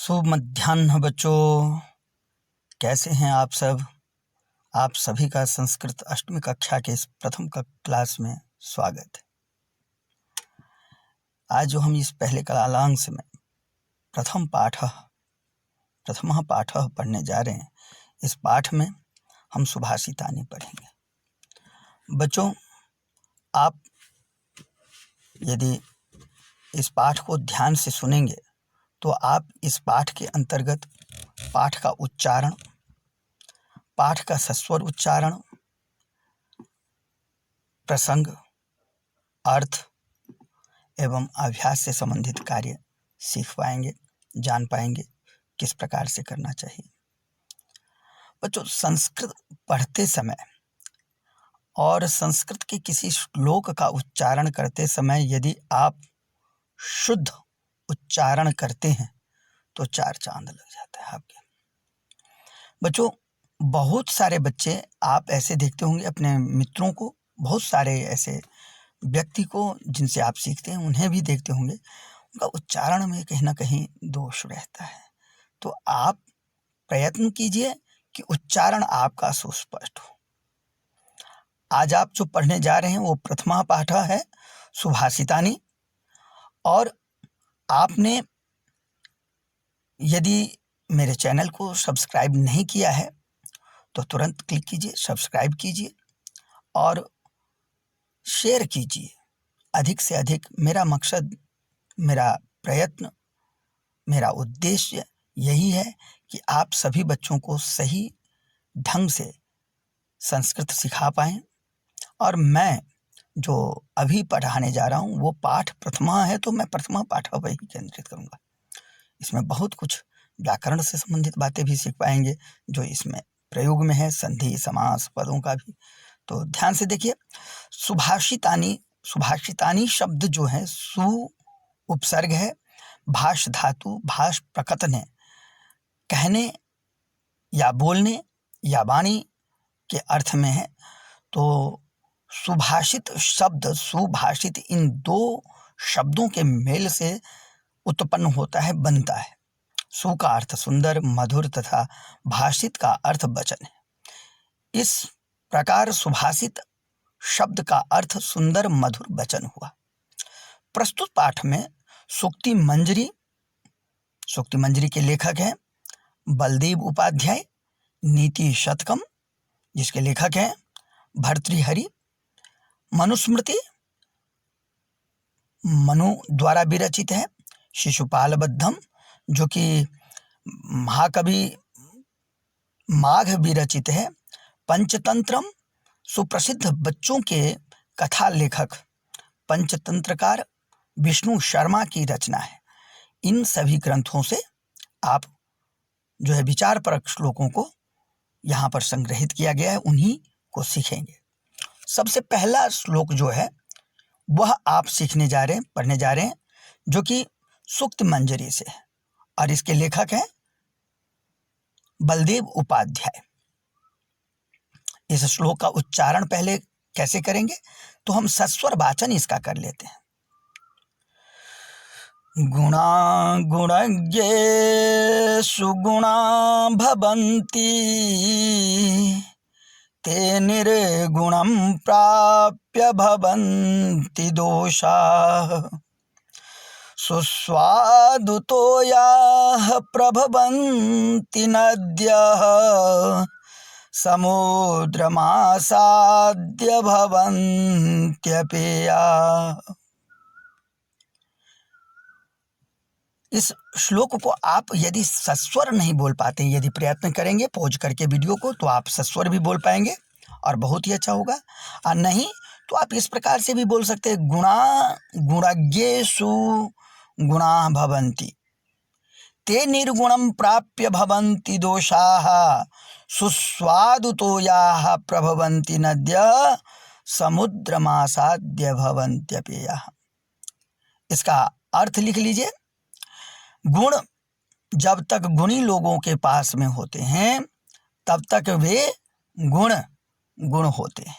शुभ मध्याह्न बच्चों, कैसे हैं आप सब। आप सभी का संस्कृत अष्टमी कक्षा के इस प्रथम क्लास में स्वागत है। आज जो हम इस पहले कालांश में प्रथमः पाठः पढ़ने जा रहे हैं, इस पाठ में हम सुभाषितानि पढ़ेंगे। बच्चों, आप यदि इस पाठ को ध्यान से सुनेंगे तो आप इस पाठ के अंतर्गत पाठ का उच्चारण, पाठ का सस्वर उच्चारण, प्रसंग, अर्थ एवं अभ्यास से संबंधित कार्य सीख पाएंगे, जान पाएंगे किस प्रकार से करना चाहिए। बच्चों, संस्कृत पढ़ते समय और संस्कृत के किसी श्लोक का उच्चारण करते समय यदि आप शुद्ध उच्चारण करते हैं तो चार चांद लग जाता है आपके। बच्चों, बहुत सारे बच्चे आप ऐसे देखते होंगे, अपने मित्रों को, बहुत सारे ऐसे व्यक्ति को जिनसे आप सीखते हैं उन्हें भी देखते होंगे, उनका उच्चारण में कहीं ना कहीं दोष रहता है। तो आप प्रयत्न कीजिए कि उच्चारण आपका सुस्पष्ट हो। आज आप जो पढ़ने जा रहे हैं वो प्रथमा पाठ है, सुभाषितानि। और आपने यदि मेरे चैनल को सब्सक्राइब नहीं किया है तो तुरंत क्लिक कीजिए, सब्सक्राइब कीजिए और शेयर कीजिए अधिक से अधिक। मेरा मकसद, मेरा प्रयत्न, मेरा उद्देश्य यही है कि आप सभी बच्चों को सही ढंग से संस्कृत सिखा पाएं। और मैं जो अभी पढ़ाने जा रहा हूं वो पाठ प्रथमा है, तो मैं प्रथमा पाठ पर ही केंद्रित करूंगा। इसमें बहुत कुछ व्याकरण से संबंधित बातें भी सीख पाएंगे जो इसमें प्रयोग में है, संधि, समास, पदों का भी। तो ध्यान से देखिए। सुभाषितानि शब्द जो है, सु उपसर्ग है, भाष धातु, भाष प्रकटन है, कहने या बोलने या वाणी के अर्थ में है। तो सुभाषित शब्द, सुभाषित, इन दो शब्दों के मेल से उत्पन्न होता है, बनता है। सु का अर्थ सुंदर, मधुर तथा भाषित का अर्थ वचन है। इस प्रकार सुभाषित शब्द का अर्थ सुंदर, मधुर वचन हुआ। प्रस्तुत पाठ में सूक्ति मंजरी के लेखक हैं बलदेव उपाध्याय, नीति शतकम जिसके लेखक हैं भर्तृहरि, मनुस्मृति मनु द्वारा विरचित है, शिशुपाल बद्धम जो कि महाकवि माघ विरचित है, पंचतंत्रम सुप्रसिद्ध बच्चों के कथा लेखक पंचतंत्रकार विष्णु शर्मा की रचना है। इन सभी ग्रंथों से आप जो है विचारपरक श्लोकों को यहाँ पर संग्रहित किया गया है, उन्हीं को सीखेंगे। सबसे पहला श्लोक जो है वह आप सीखने जा रहे हैं, पढ़ने जा रहे हैं, जो कि सूक्त मंजरी से है और इसके लेखक हैं बलदेव उपाध्याय। इस श्लोक का उच्चारण पहले कैसे करेंगे तो हम सस्वर वाचन इसका कर लेते हैं। गुणा गुणज्ञे सुगुणा भवन्ति, ते निर्गुणं प्राप्य भवन्ति दोषाः, सुस्वादुतो याः प्रभवन्ति नद्यः, समुद्रमासाद्य भवन्त्यपेयाः। इस श्लोक को आप यदि सस्वर नहीं बोल पाते, यदि प्रयत्न करेंगे पॉज करके वीडियो को, तो आप सस्वर भी बोल पाएंगे और बहुत ही अच्छा होगा। और नहीं तो आप इस प्रकार से भी बोल सकते हैं, गुणा गुणज्ञेषु गुणा भवन्ति, ते निर्गुणं प्राप्य भवन्ति दोषाः, सुस्वादुतो याः प्रभवन्ति नद्यः, समुद्रमासाद्य भवन्त्यपेयः। इसका अर्थ लिख लीजिए। गुण जब तक गुणी लोगों के पास में होते हैं तब तक वे गुण होते हैं,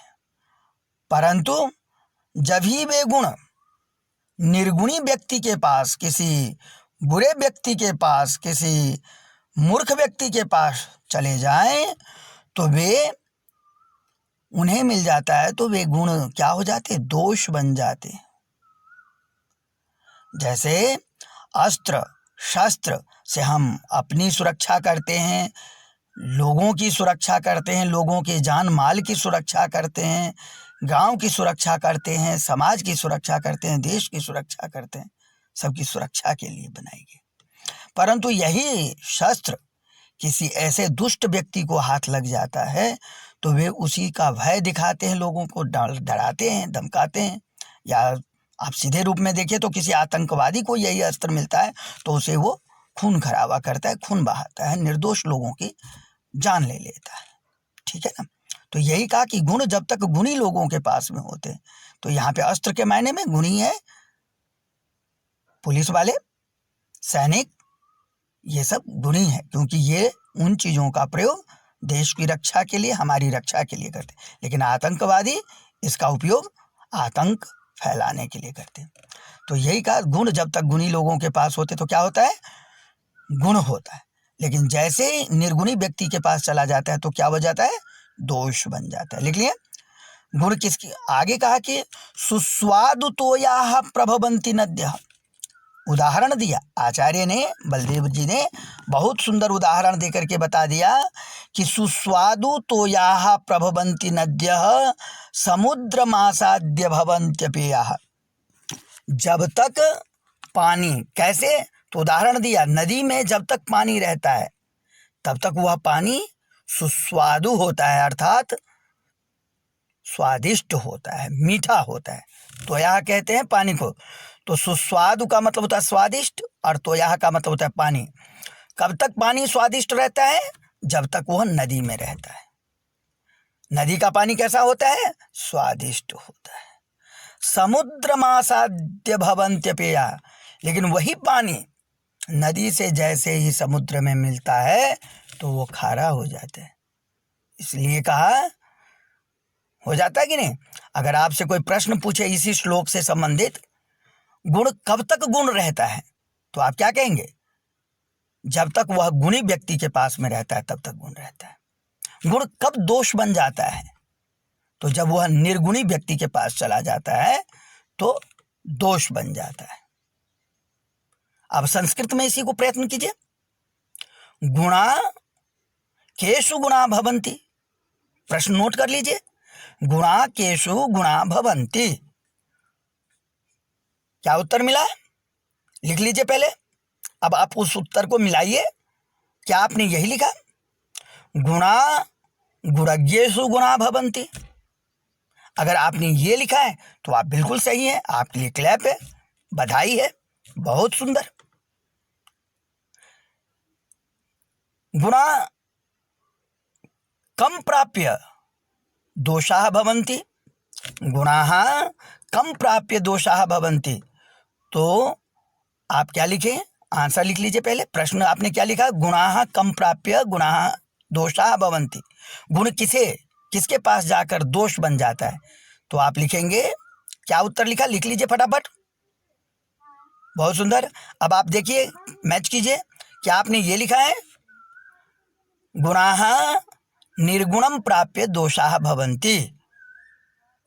परंतु जब ही वे गुण निर्गुणी व्यक्ति के पास, किसी बुरे व्यक्ति के पास, किसी मूर्ख व्यक्ति के पास चले जाएं तो वे उन्हें मिल जाता है तो वे गुण क्या हो जाते, दोष बन जाते। जैसे अस्त्र शस्त्र से हम अपनी सुरक्षा करते हैं, लोगों की सुरक्षा करते हैं, लोगों के जान माल की सुरक्षा करते हैं, गांव की सुरक्षा करते हैं, समाज की सुरक्षा करते हैं, देश की सुरक्षा करते हैं, सबकी सुरक्षा के लिए बनाई गई। परंतु यही शस्त्र किसी ऐसे दुष्ट व्यक्ति को हाथ लग जाता है तो वे उसी का भय दिखाते हैं, लोगों को डराते हैं, धमकाते हैं। या आप सीधे रूप में देखिए तो किसी आतंकवादी को यही अस्त्र मिलता है तो उसे वो खून खराबा करता है, खून बहाता है, निर्दोष लोगों की जान ले लेता है। ठीक है ना। तो यही कहा कि गुण जब तक गुणी लोगों के पास में होते हैं, तो यहाँ पे अस्त्र के मायने में गुणी है, पुलिस वाले, सैनिक, ये सब गुणी है, क्योंकि ये उन चीजों का प्रयोग देश की रक्षा के लिए, हमारी रक्षा के लिए करते हैं। लेकिन आतंकवादी इसका उपयोग आतंक फैलाने के लिए करते हैं। तो यही कहा गुण जब तक गुणी लोगों के पास होते तो क्या होता है, गुण होता है। लेकिन जैसे निर्गुणी व्यक्ति के पास चला जाता है तो क्या हो जाता है, दोष बन जाता है। लिख लिए गुण किसकी, आगे कहा कि सुस्वादु तोयाः प्रभवन्ति नद्यः। उदाहरण दिया आचार्य ने, बलदेव जी ने बहुत सुंदर उदाहरण देकर के बता दिया कि सुस्वादु तोयाः प्रभवन्ति नद्यः समुद्रमासाद्य भवन्त्यपेयः। जब तक पानी, कैसे, तो उदाहरण दिया नदी में जब तक पानी रहता है तब तक वह पानी सुस्वादु होता है, अर्थात स्वादिष्ट होता है, मीठा होता है। तोयाः कहते हैं पानी को। तो सुस्वादु का मतलब होता है स्वादिष्ट और तोयाः का मतलब होता है पानी। कब तक पानी स्वादिष्ट रहता है, जब तक वह नदी में रहता है। नदी का पानी कैसा होता है, स्वादिष्ट होता है। समुद्रमासाद्य भवन्त्यपेयः। लेकिन वही पानी नदी से जैसे ही समुद्र में मिलता है तो वो खारा हो जाता है। इसलिए कहा, हो जाता है कि नहीं। अगर आपसे कोई प्रश्न पूछे इसी श्लोक से संबंधित, गुण कब तक गुण रहता है, तो आप क्या कहेंगे, जब तक वह गुणी व्यक्ति के पास में रहता है तब तक गुण रहता है। गुण कब दोष बन जाता है, तो जब वह निर्गुणी व्यक्ति के पास चला जाता है तो दोष बन जाता है। अब संस्कृत में इसी को प्रयत्न कीजिए। गुणा केषु गुणा भवन्ति। प्रश्न नोट कर लीजिए, गुणा केषु गुणा भवन्ति। क्या उत्तर मिला, लिख लीजिए पहले। अब आप उस उत्तर को मिलाइए। क्या आपने यही लिखा, गुणा गुणज्ञेषु गुणा भवन्ति। अगर आपने ये लिखा है तो आप बिल्कुल सही हैं, आपके लिए क्लैप है, बधाई है, बहुत सुंदर। गुणा कम प्राप्य दोषाः भवन्ति। गुणाः कम प्राप्य दोषाः भवन्ति। तो आप क्या लिखें, आंसर लिख लीजिए पहले। प्रश्न आपने क्या लिखा, गुणाः कम प्राप्य गुणाः दोषाः भवन्ति। गुण किसके पास जाकर दोष बन जाता है, तो आप लिखेंगे, क्या उत्तर लिखा, लिख लीजिए फटाफट। बहुत सुंदर। अब आप देखिए, मैच कीजिए। क्या आपने ये लिखा है, गुणाः निर्गुणम प्राप्य दोषाः भवन्ति।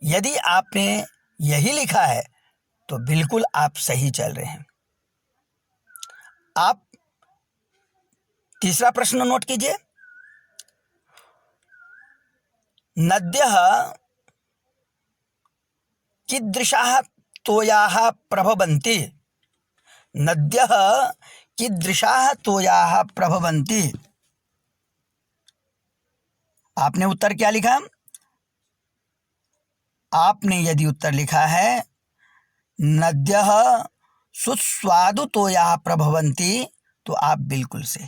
यदि आपने यही लिखा है तो बिल्कुल आप सही चल रहे हैं। आप तीसरा प्रश्न नोट कीजिए। नद्यः कीदृशाः तोयाः प्रभवन्ति। नद्यः कीदृशाः तोयाः प्रभवन्ति। आपने उत्तर क्या लिखा, आपने यदि उत्तर लिखा है नद्यः सुस्वादु तोयाः प्रभवन्ति, तो आप बिल्कुल सही,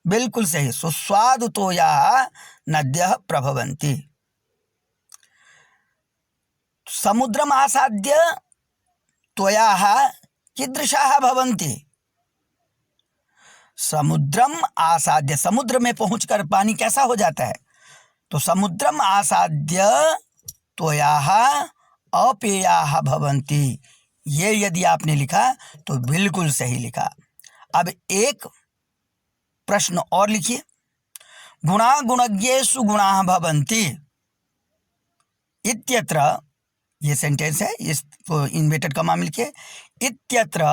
बिल्कुल सही। सुस्वादु तोयाः नद्यः प्रभवन्ति। समुद्रम आसाद्य तोयाः कीदृशाः भवन्ति। समुद्रम आसाद्य, समुद्र में पहुंचकर पानी कैसा हो जाता है, तो समुद्रम आसाद्य तोयाः अपेयाः भवन्ति। ये यदि आपने लिखा तो बिल्कुल सही लिखा। अब एक प्रश्न और लिखिए, गुणा गुणज्ञेषु गुणाः भवन्ति इत्यत्र, ये सेंटेंस है, इस इन्वर्टेड कॉमा में लिखिए, इत्यत्र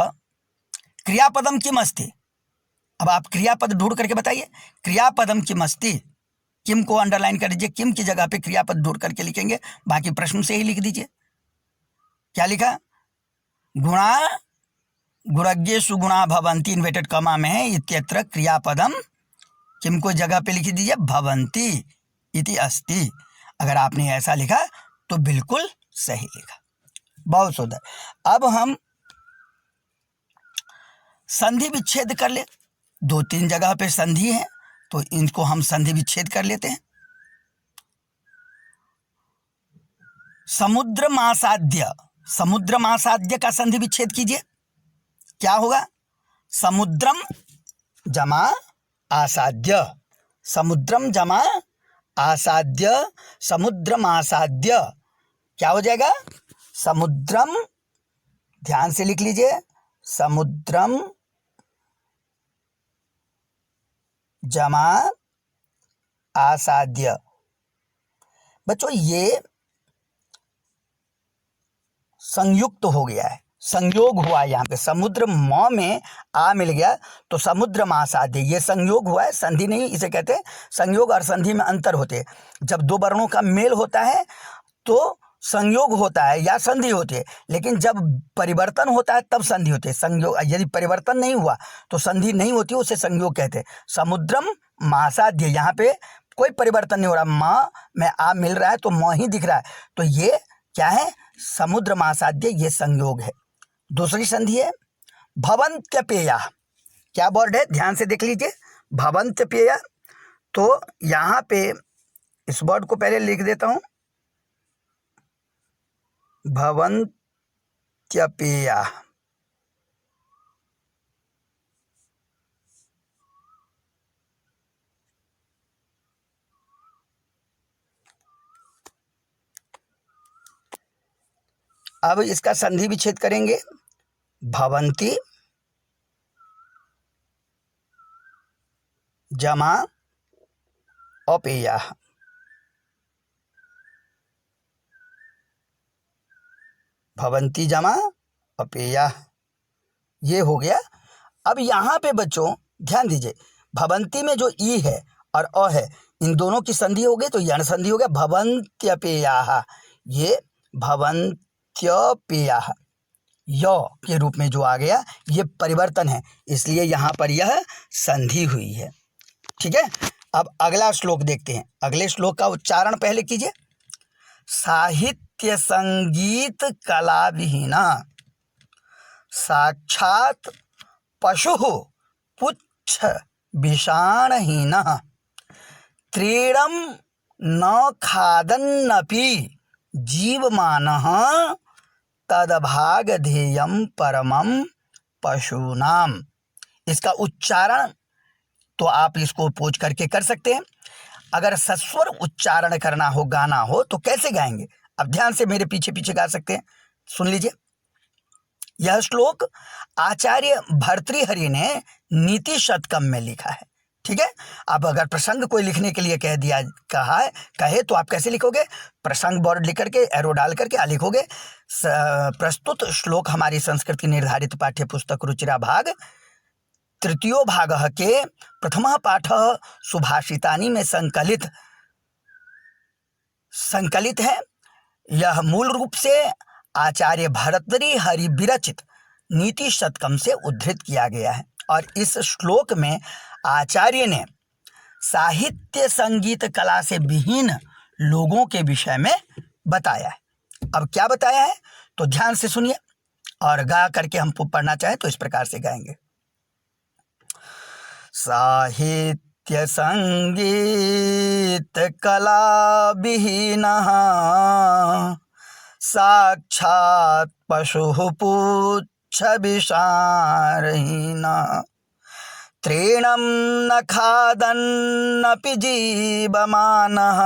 क्रियापदम किम अस्ति। अब आप क्रियापद ढूंढ करके बताइए, क्रियापदम किम अस्ति, किम को अंडरलाइन कर दीजिए, किम की जगह पे क्रियापद ढूंढ करके लिखेंगे, बाकी प्रश्न से ही लिख दीजिए। क्या लिखा, गुणा गुणज्ञेषु गुणा भवन्ति इन्वर्टेड कॉमा में है, इत्यत्र क्रियापदम किम को जगह पे लिख दीजिए, भवन्ति इति अस्ति। अगर आपने ऐसा लिखा तो बिल्कुल सही लिखा, बहुत सुंदर। अब हम संधि विच्छेद कर ले, 2-3 जगह पे संधि है तो इनको हम संधि विच्छेद कर लेते हैं। समुद्र महासाध्य, समुद्र महासाध्य का संधि विच्छेद कीजिए, क्या होगा, समुद्रम जमा आसाद्य, समुद्रम जमा आसाद्य, समुद्र महासाध्य क्या हो जाएगा, समुद्रम, ध्यान से लिख लीजिए, समुद्रम जमा आसाद्य। बच्चों ये संयुक्त हो गया है, संयोग हुआ है, यहाँ पे समुद्र म में आ मिल गया तो समुद्र महासाध्य, ये संयोग हुआ है, संधि नहीं, इसे कहते हैं संयोग और संधि में अंतर होते हैं। जब दो वर्णों का मेल होता है तो संयोग होता है या संधि होती है, लेकिन जब परिवर्तन होता है तब संधि होती है। संयोग, यदि परिवर्तन नहीं हुआ तो संधि नहीं होती, उसे संयोग कहते हैं। समुद्रम महासाध्य, यहाँ पे कोई परिवर्तन नहीं हो रहा, माँ में आ मिल रहा है तो म ही दिख रहा है, तो ये क्या है, समुद्र महासाध्य, ये संयोग है। दूसरी संधि है भवन्त्यपेया, क्या वर्ड है, ध्यान से देख लीजिए, भवन्त्यपेया। तो यहाँ पे इस वर्ड को पहले लिख देता हूँ, भवन्त्यपेया। अब इसका संधि विच्छेद करेंगे, भवन्ति जमा अपेया, भवन्ति जमा अपेया, ये हो गया। अब यहाँ पे बच्चों ध्यान दीजिए, भवन्ति में जो ई है और अ है, इन दोनों की संधि हो गई तो यण संधि हो गया, भवन्त्यपेया, ये भवन्त्यपेया य के रूप में जो आ गया, ये परिवर्तन है, इसलिए यहाँ पर यह संधि हुई है। ठीक है, अब अगला श्लोक देखते हैं। अगले श्लोक का उच्चारण पहले कीजिए, साहित्य संगीत कला विहीना साक्षात पशु पुच्छ विषाणहीन त्रीणम न खादन्नपि जीवमानः तदभागधेयं परमं पशूनाम। इसका उच्चारण तो आप इसको पूछ करके कर सकते हैं। अगर सस्वर उच्चारण करना हो, गाना हो, तो कैसे गाएंगे, अब ध्यान से मेरे पीछे पीछे गा सकते हैं, सुन लीजिए। यह श्लोक आचार्य भर्तृहरि ने नीति शतकम में लिखा है। ठीक है, अब अगर प्रसंग कोई लिखने के लिए कह दिया, कहे तो आप कैसे लिखोगे, प्रसंग बोर्ड लिख करके एरो डाल करके लिखोगे। प्रस्तुत श्लोक हमारी संस्कृत की निर्धारित पाठ्य पुस्तक रुचिरा भाग तृतीयो भाग के प्रथम पाठ सुभाषितानि में संकलित है। यह मूल रूप से आचार्य भर्तृहरि विरचित नीति शतकम से उद्धृत किया गया है, और इस श्लोक में आचार्य ने साहित्य संगीत कला से विहीन लोगों के विषय में बताया है। अब क्या बताया है तो ध्यान से सुनिए, और गा करके हम पढ़ना चाहें तो इस प्रकार से गाएंगे। साहित्य संगीत कला विहीनः साक्षात् पशुः पुच्छ विषाणहीनः त्रीणं न खादन्नपि जीवमानः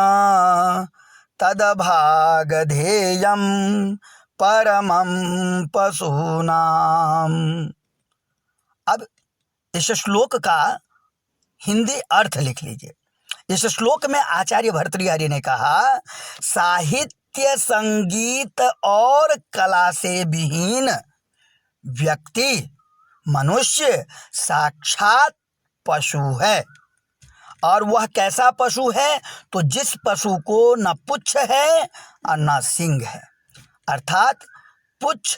तदभागधेयं परमं पशूनाम। अब इस श्लोक का हिंदी अर्थ लिख लीजिए। इस श्लोक में आचार्य भर्तृहरि ने कहा, साहित्य, संगीत और कला से विहीन व्यक्ति, मनुष्य साक्षात पशु है। और वह कैसा पशु है? तो जिस पशु को न पुच्छ है और न सींग है, अर्थात पुच्छ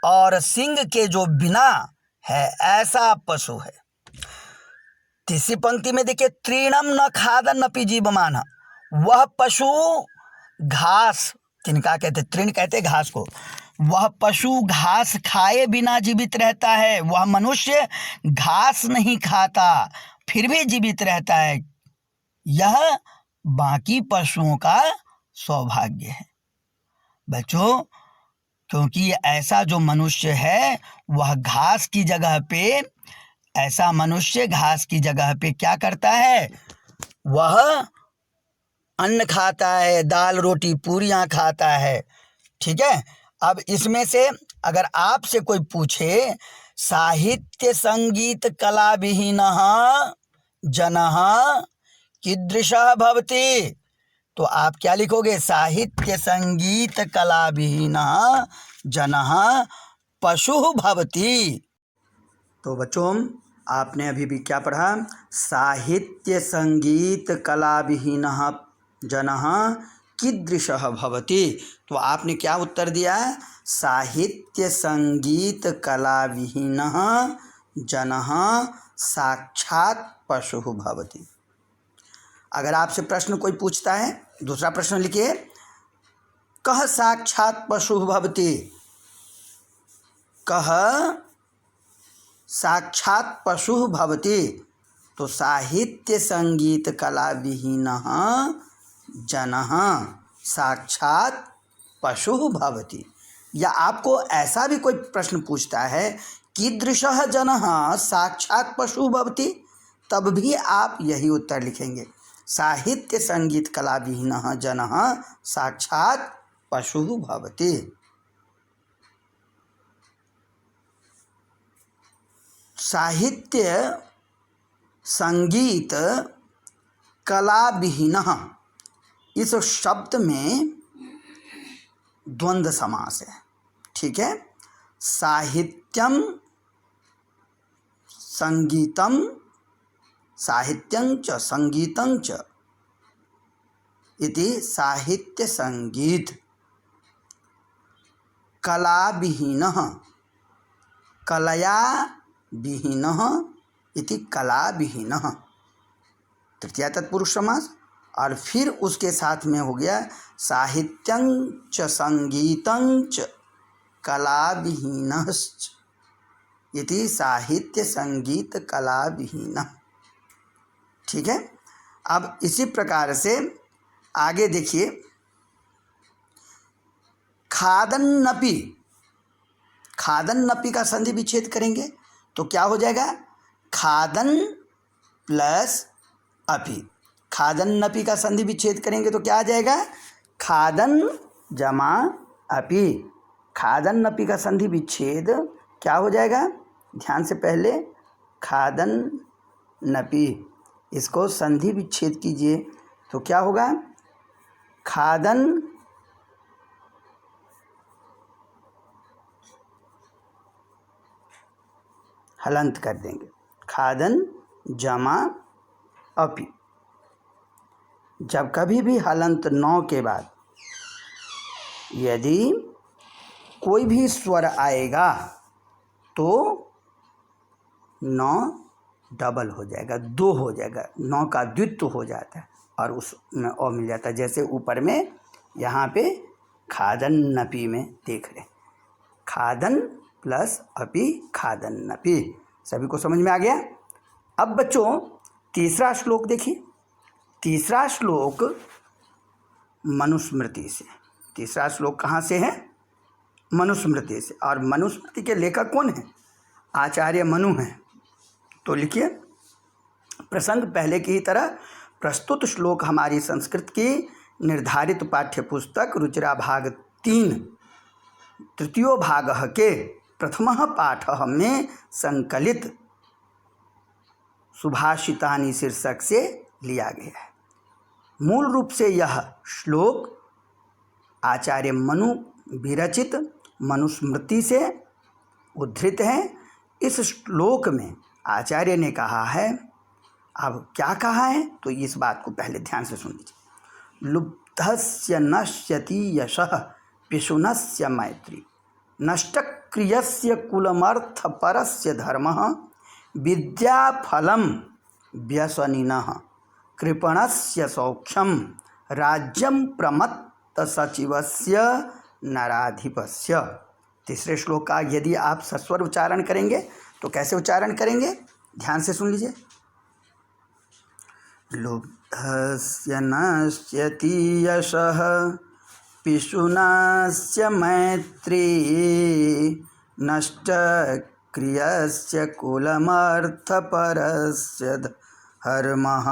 और सींग के जो बिना है, ऐसा पशु है। तीसरी पंक्ति में देखिए, तृणम न खादन न जीवमान, वह पशु घास, तिनका कहते, तृण कहते घास को, वह पशु घास खाए बिना जीवित रहता है। वह मनुष्य घास नहीं खाता फिर भी जीवित रहता है। यह बाकी पशुओं का सौभाग्य है बच्चों, क्योंकि ऐसा जो मनुष्य है वह घास की जगह पे, ऐसा मनुष्य घास की जगह पे क्या करता है? वह अन्न खाता है, दाल रोटी पूरियां खाता है। ठीक है। अब इसमें से अगर आपसे कोई पूछे, साहित्य संगीत कला विहीनः जनः कीदृशः भवति, तो आप क्या लिखोगे? साहित्य संगीत कला विहीनः जनः पशुः भवति। तो बच्चों, आपने अभी भी क्या पढ़ा? साहित्य संगीत कला विहीनः जनः कीदृशः भवति। तो आपने क्या उत्तर दिया? साहित्य संगीत कला विहीनः जनः साक्षात पशुः भवति। अगर आपसे प्रश्न कोई पूछता है, दूसरा प्रश्न लिखिए, कः साक्षात पशुः भवति, कः साक्षात पशुः भवति। तो साहित्य संगीत कला विहीनः जनः साक्षात पशुः भवति। या आपको ऐसा भी कोई प्रश्न पूछता है, कीदृशः जनः साक्षात पशुः भवति, तब भी आप यही उत्तर लिखेंगे, साहित्य संगीत कला विहीनः जनः साक्षात पशुः भवति। साहित्य संगीत कला विहीनः, इस शब्द में द्वंद्व समास है। ठीक है। साहित्यम संगीतम, साहित्यं च संगीतं च इति साहित्य संगीत, कला विहीनः कलया विहीनः इति कला विहीनः, तृतीया तत्पुरुष समास। और फिर उसके साथ में हो गया साहित्यं च संगीतं च कला विहीनश्च इति साहित्य संगीत कला विहीनः। ठीक है। अब इसी प्रकार से आगे देखिए, खादन्नपि, खादन्नपि का संधि विच्छेद करेंगे तो क्या हो जाएगा? खादन प्लस अपि। खादन्नपि का संधि विच्छेद करेंगे तो क्या आ जाएगा? खादन जमा अपि। खादन्नपि का संधि विच्छेद क्या हो जाएगा? ध्यान से पहले खादन्नपि, इसको संधि विच्छेद कीजिए तो क्या होगा? खादन हलंत कर देंगे, खादन जमा अपि। जब कभी भी हलंत नौ के बाद यदि कोई भी स्वर आएगा तो नौ डबल हो जाएगा, दो हो जाएगा, नौ का द्वित्व हो जाता है और उसमें और मिल जाता है। जैसे ऊपर में यहाँ पे खादन्नपि में देख रहे, खादन प्लस अपि, खादन्नपि। सभी को समझ में आ गया? अब बच्चों तीसरा श्लोक देखिए। तीसरा श्लोक मनुस्मृति से, तीसरा श्लोक कहाँ से है? मनुस्मृति से। और मनुस्मृति के लेखक कौन है? आचार्य मनु हैं। तो लिखिए, प्रसंग पहले की ही तरह प्रस्तुत श्लोक हमारी संस्कृत की निर्धारित पाठ्य पुस्तक रुचिरा भाग 3 तृतीयो भाग के प्रथम पाठ में संकलित सुभाषितानि शीर्षक से लिया गया है। मूल रूप से यह श्लोक आचार्य मनु विरचित मनुस्मृति से उद्धृत है। इस श्लोक में आचार्य ने कहा है, अब क्या कहा है तो इस बात को पहले ध्यान से सुन लीजिए। लुब्धस्य नश्यति यशः पिशुनस्य मैत्री, नष्टक्रियस्य कुलमर्थपरस्य धर्मः, विद्याफलं व्यसनिनः, कृपणस्य सौख्यम, राज्यं प्रमत्तसचिवस्य नराधिपस्य। तीसरे श्लोक का यदि आप सस्वर उच्चारण करेंगे तो कैसे उच्चारण करेंगे, ध्यान से सुन लीजिए। लुब्धस्य नश्यति यशः पिशुनस्य मैत्री, नष्टक्रियस्य कुलमर्थपरस्य धर्मः,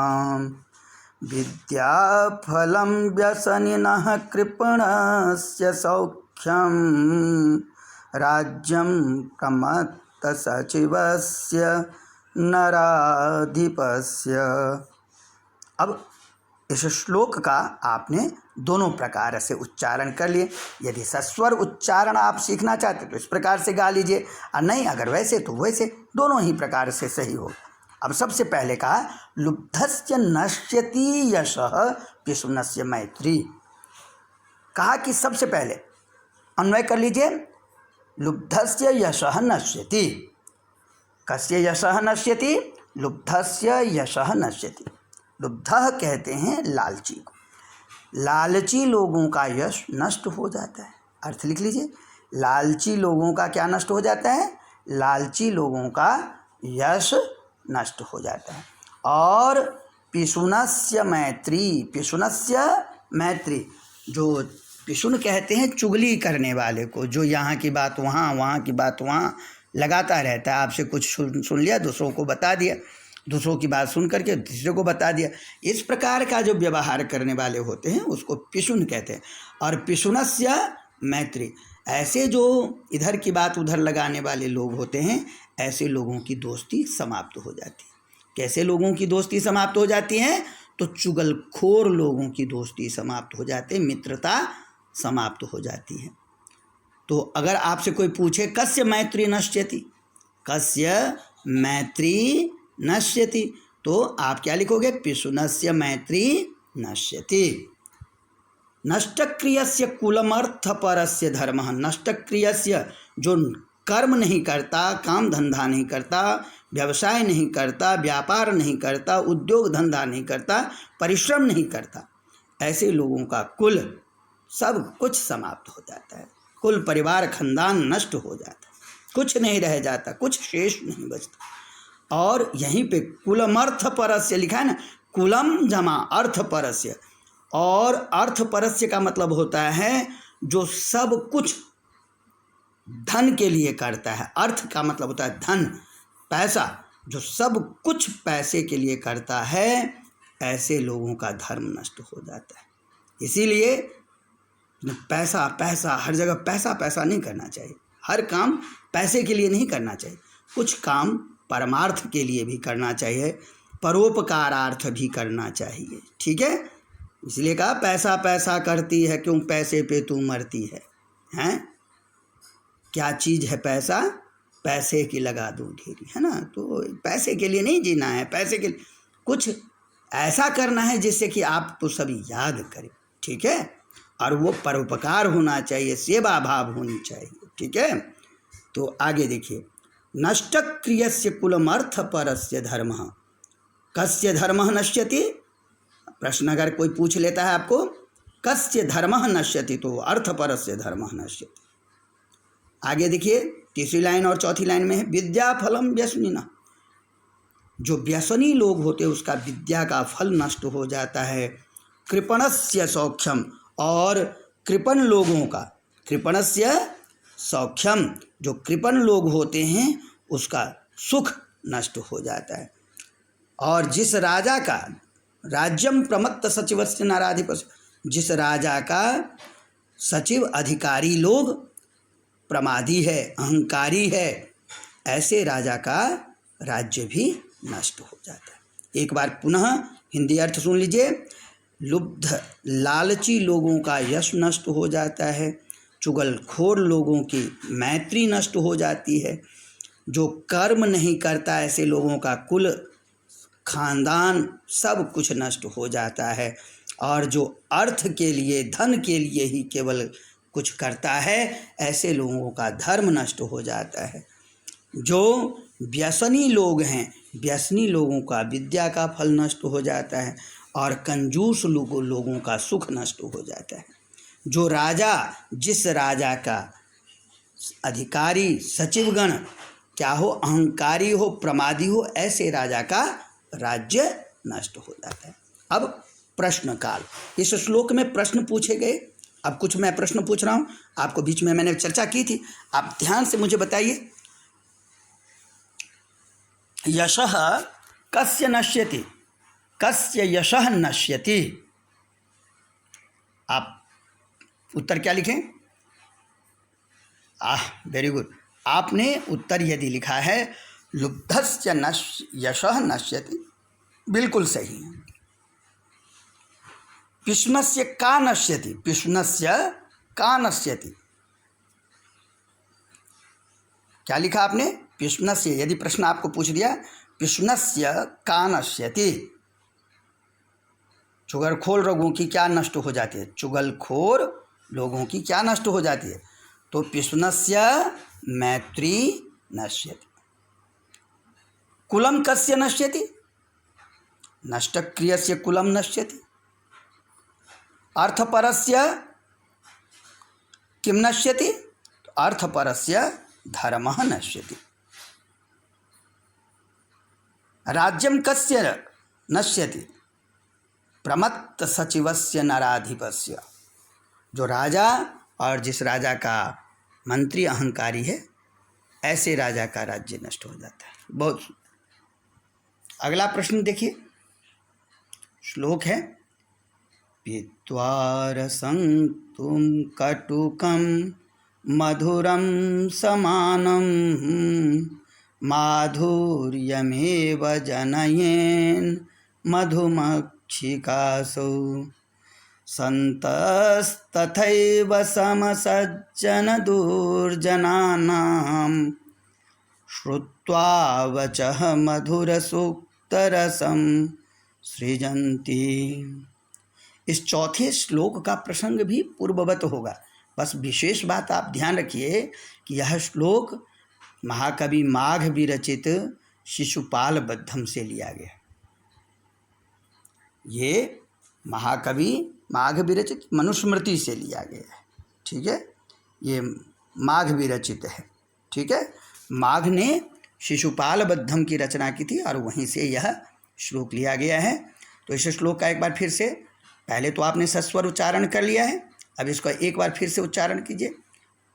विद्याफलं व्यसनिनः, कृपणस्य सौख्यम, राज्यं प्रमत्तसचिवस्य नराधिपस्य। अब इस श्लोक का आपने दोनों प्रकार से उच्चारण कर लिए। यदि सस्वर उच्चारण आप सीखना चाहते तो इस प्रकार से गा लीजिए, और नहीं अगर वैसे तो वैसे, दोनों ही प्रकार से सही हो। अब सबसे पहले कहा लुब्धस्य नश्यति यशः पिशुनस्य मैत्री। कहा कि सबसे पहले अन्वय कर लीजिए, लुब्धस्य यशः नश्यति। कस्य यशः नश्यति? लुब्धस्य यशः नश्यति। लुब्धः कहते हैं लालची को। लालची लोगों का यश नष्ट हो जाता है। अर्थ लिख लीजिए, लालची लोगों का क्या नष्ट हो जाता है? लालची लोगों का यश नष्ट हो जाता है। और पिशुनस्य मैत्री, पिशुनस्य मैत्री, जो पिशुन कहते हैं चुगली करने वाले को, जो यहाँ की बात वहाँ, वहाँ की बात वहाँ लगाता रहता है। आपसे कुछ सुन लिया, दूसरों को बता दिया, दूसरों की बात सुन करके तीसरे को बता दिया। इस प्रकार का जो व्यवहार करने वाले होते हैं उसको पिशुन कहते हैं। और पिशुनस्य मैत्री, ऐसे जो इधर की बात उधर लगाने वाले लोग होते हैं, ऐसे लोगों की दोस्ती समाप्त हो जाती है। कैसे लोगों की दोस्ती समाप्त हो जाती है? तो चुगलखोर लोगों की दोस्ती समाप्त हो जाती है, मित्रता समाप्त हो जाती है। तो अगर आपसे कोई पूछे कस्य मैत्री नश्यति, कस्य मैत्री नश्यति, तो आप क्या लिखोगे? पिशुनस्य मैत्री नश्यति। नष्टक्रियस्य कुलमर्थपरस्य धर्मः, नष्टक्रियस्य जो कर्म नहीं करता, काम धंधा नहीं करता, व्यवसाय नहीं करता, व्यापार नहीं करता, उद्योग धंधा नहीं करता, परिश्रम नहीं करता, ऐसे लोगों का कुल सब कुछ समाप्त हो जाता है। कुल परिवार खानदान नष्ट हो जाता है, कुछ नहीं रह जाता, कुछ शेष नहीं बचता। और यहीं पे कुलमर्थपरस्य लिखा है ना, कुलम जमा अर्थपरस्य। और अर्थपरस्य का मतलब होता है जो सब कुछ धन के लिए करता है। अर्थ का मतलब होता है धन, पैसा, जो सब कुछ पैसे के लिए करता है, ऐसे लोगों का धर्म नष्ट हो जाता है। इसीलिए पैसा पैसा, हर जगह पैसा पैसा नहीं करना चाहिए। हर काम पैसे के लिए नहीं करना चाहिए, कुछ काम परमार्थ के लिए भी करना चाहिए, परोपकारार्थ भी करना चाहिए। ठीक है, इसलिए कहा पैसा पैसा करती है क्यों, पैसे पे तू मरती है। हैं, क्या चीज़ है पैसा? पैसे की लगा दूँ ढेरी, है ना। तो पैसे के लिए नहीं जीना है, पैसे के लिए कुछ ऐसा करना है जिससे कि आपको सभी याद करें। ठीक है, और वो परोपकार होना चाहिए, सेवा भाव होनी चाहिए। ठीक है, तो आगे देखिए, नष्टक्रियस्य कुलमर्थपरस्य धर्मः, कस्य धर्मः नश्यति? प्रश्न अगर कोई पूछ लेता है आपको, कस्य धर्मः नश्यति, तो अर्थपरस्य धर्मः नश्यति। आगे देखिए, तीसरी लाइन और चौथी लाइन में है, विद्याफलम व्यसनिनः, जो व्यसनी लोग होते हैं उसका विद्या का फल नष्ट हो जाता है। कृपणस्य सौख्यम, और कृपण लोगों का, कृपणस्य सौख्यम, जो कृपण लोग होते हैं उसका सुख नष्ट हो जाता है। और जिस राजा का राज्यम प्रमत्त सचिवस्य नराधिपस्य, जिस राजा का सचिव अधिकारी लोग प्रमादी है, अहंकारी है, ऐसे राजा का राज्य भी नष्ट हो जाता है। एक बार पुनः हिंदी अर्थ सुन लीजिए। लुब्ध लालची लोगों का यश नष्ट हो जाता है, चुगलखोर लोगों की मैत्री नष्ट हो जाती है, जो कर्म नहीं करता ऐसे लोगों का कुल खानदान सब कुछ नष्ट हो जाता है, और जो अर्थ के लिए धन के लिए ही केवल कुछ करता है ऐसे लोगों का धर्म नष्ट हो जाता है। जो व्यसनी लोग हैं, व्यसनी लोगों का विद्या का फल नष्ट हो जाता है, और कंजूस लोगों का सुख नष्ट हो जाता है। जो राजा, जिस राजा का अधिकारी सचिवगण क्या हो, अहंकारी हो, प्रमादी हो, ऐसे राजा का राज्य नष्ट हो जाता है। अब प्रश्न काल, इस श्लोक में प्रश्न पूछे गए। अब कुछ मैं प्रश्न पूछ रहा हूँ, आपको बीच में मैंने चर्चा की थी, आप ध्यान से मुझे बताइए। यशः कस्य नश्यति, कस्य यशः नश्यति, आप उत्तर क्या लिखें? वेरी गुड, आपने उत्तर यदि लिखा है लुब्धस्य यशः नश्यति, बिल्कुल सही है। पिष्णस्य का नश्यति, पिष्णस्य का नश्यति, क्या लिखा आपने? पिष्णस्य, यदि प्रश्न आपको पूछ दिया पिष्णस्य का नश्यति, चुगलखोर लोगों की क्या नष्ट हो जाती है? चुगलखोर लोगों की क्या नष्ट हो जाती है? तो पिष्णस्य मैत्री नश्यति। कुलम कस्य नश्यति? नष्टक्रियस्य कुलम नश्यति। अर्थपरस्य किम नश्यति? अर्थपरस्य धर्मः नश्यति। राज्यं कस्य नश्यति? प्रमत्त सचिवस्य नराधिपस्य। जो राजा और जिस राजा का मंत्री अहंकारी है, ऐसे राजा का राज्य नष्ट हो जाता है। बहुत। अगला प्रश्न देखिए, श्लोक है पीत्वा रसं तुम कटुकं मधुरं समानं माधुर्यमेव जनयेन् मधुमक्षिकासौ सन्तस्तथैव समसज्जनदुर्जनानां श्रुत्वा वचः मधुरसूक्तरसं सृजन्ति। इस चौथे श्लोक का प्रसंग भी पूर्ववत होगा, बस विशेष बात आप ध्यान रखिए कि यह श्लोक महाकवि माघ विरचित शिशुपाल बद्धम से लिया गया। ये महाकवि माघ विरचित मनुस्मृति से लिया गया है, ठीक है। ये माघ विरचित है, ठीक है। माघ ने शिशुपाल बद्धम की रचना की थी और वहीं से यह श्लोक लिया गया है। तो इस श्लोक का एक बार फिर से, पहले तो आपने सस्वर उच्चारण कर लिया है, अब इसको एक बार फिर से उच्चारण कीजिए।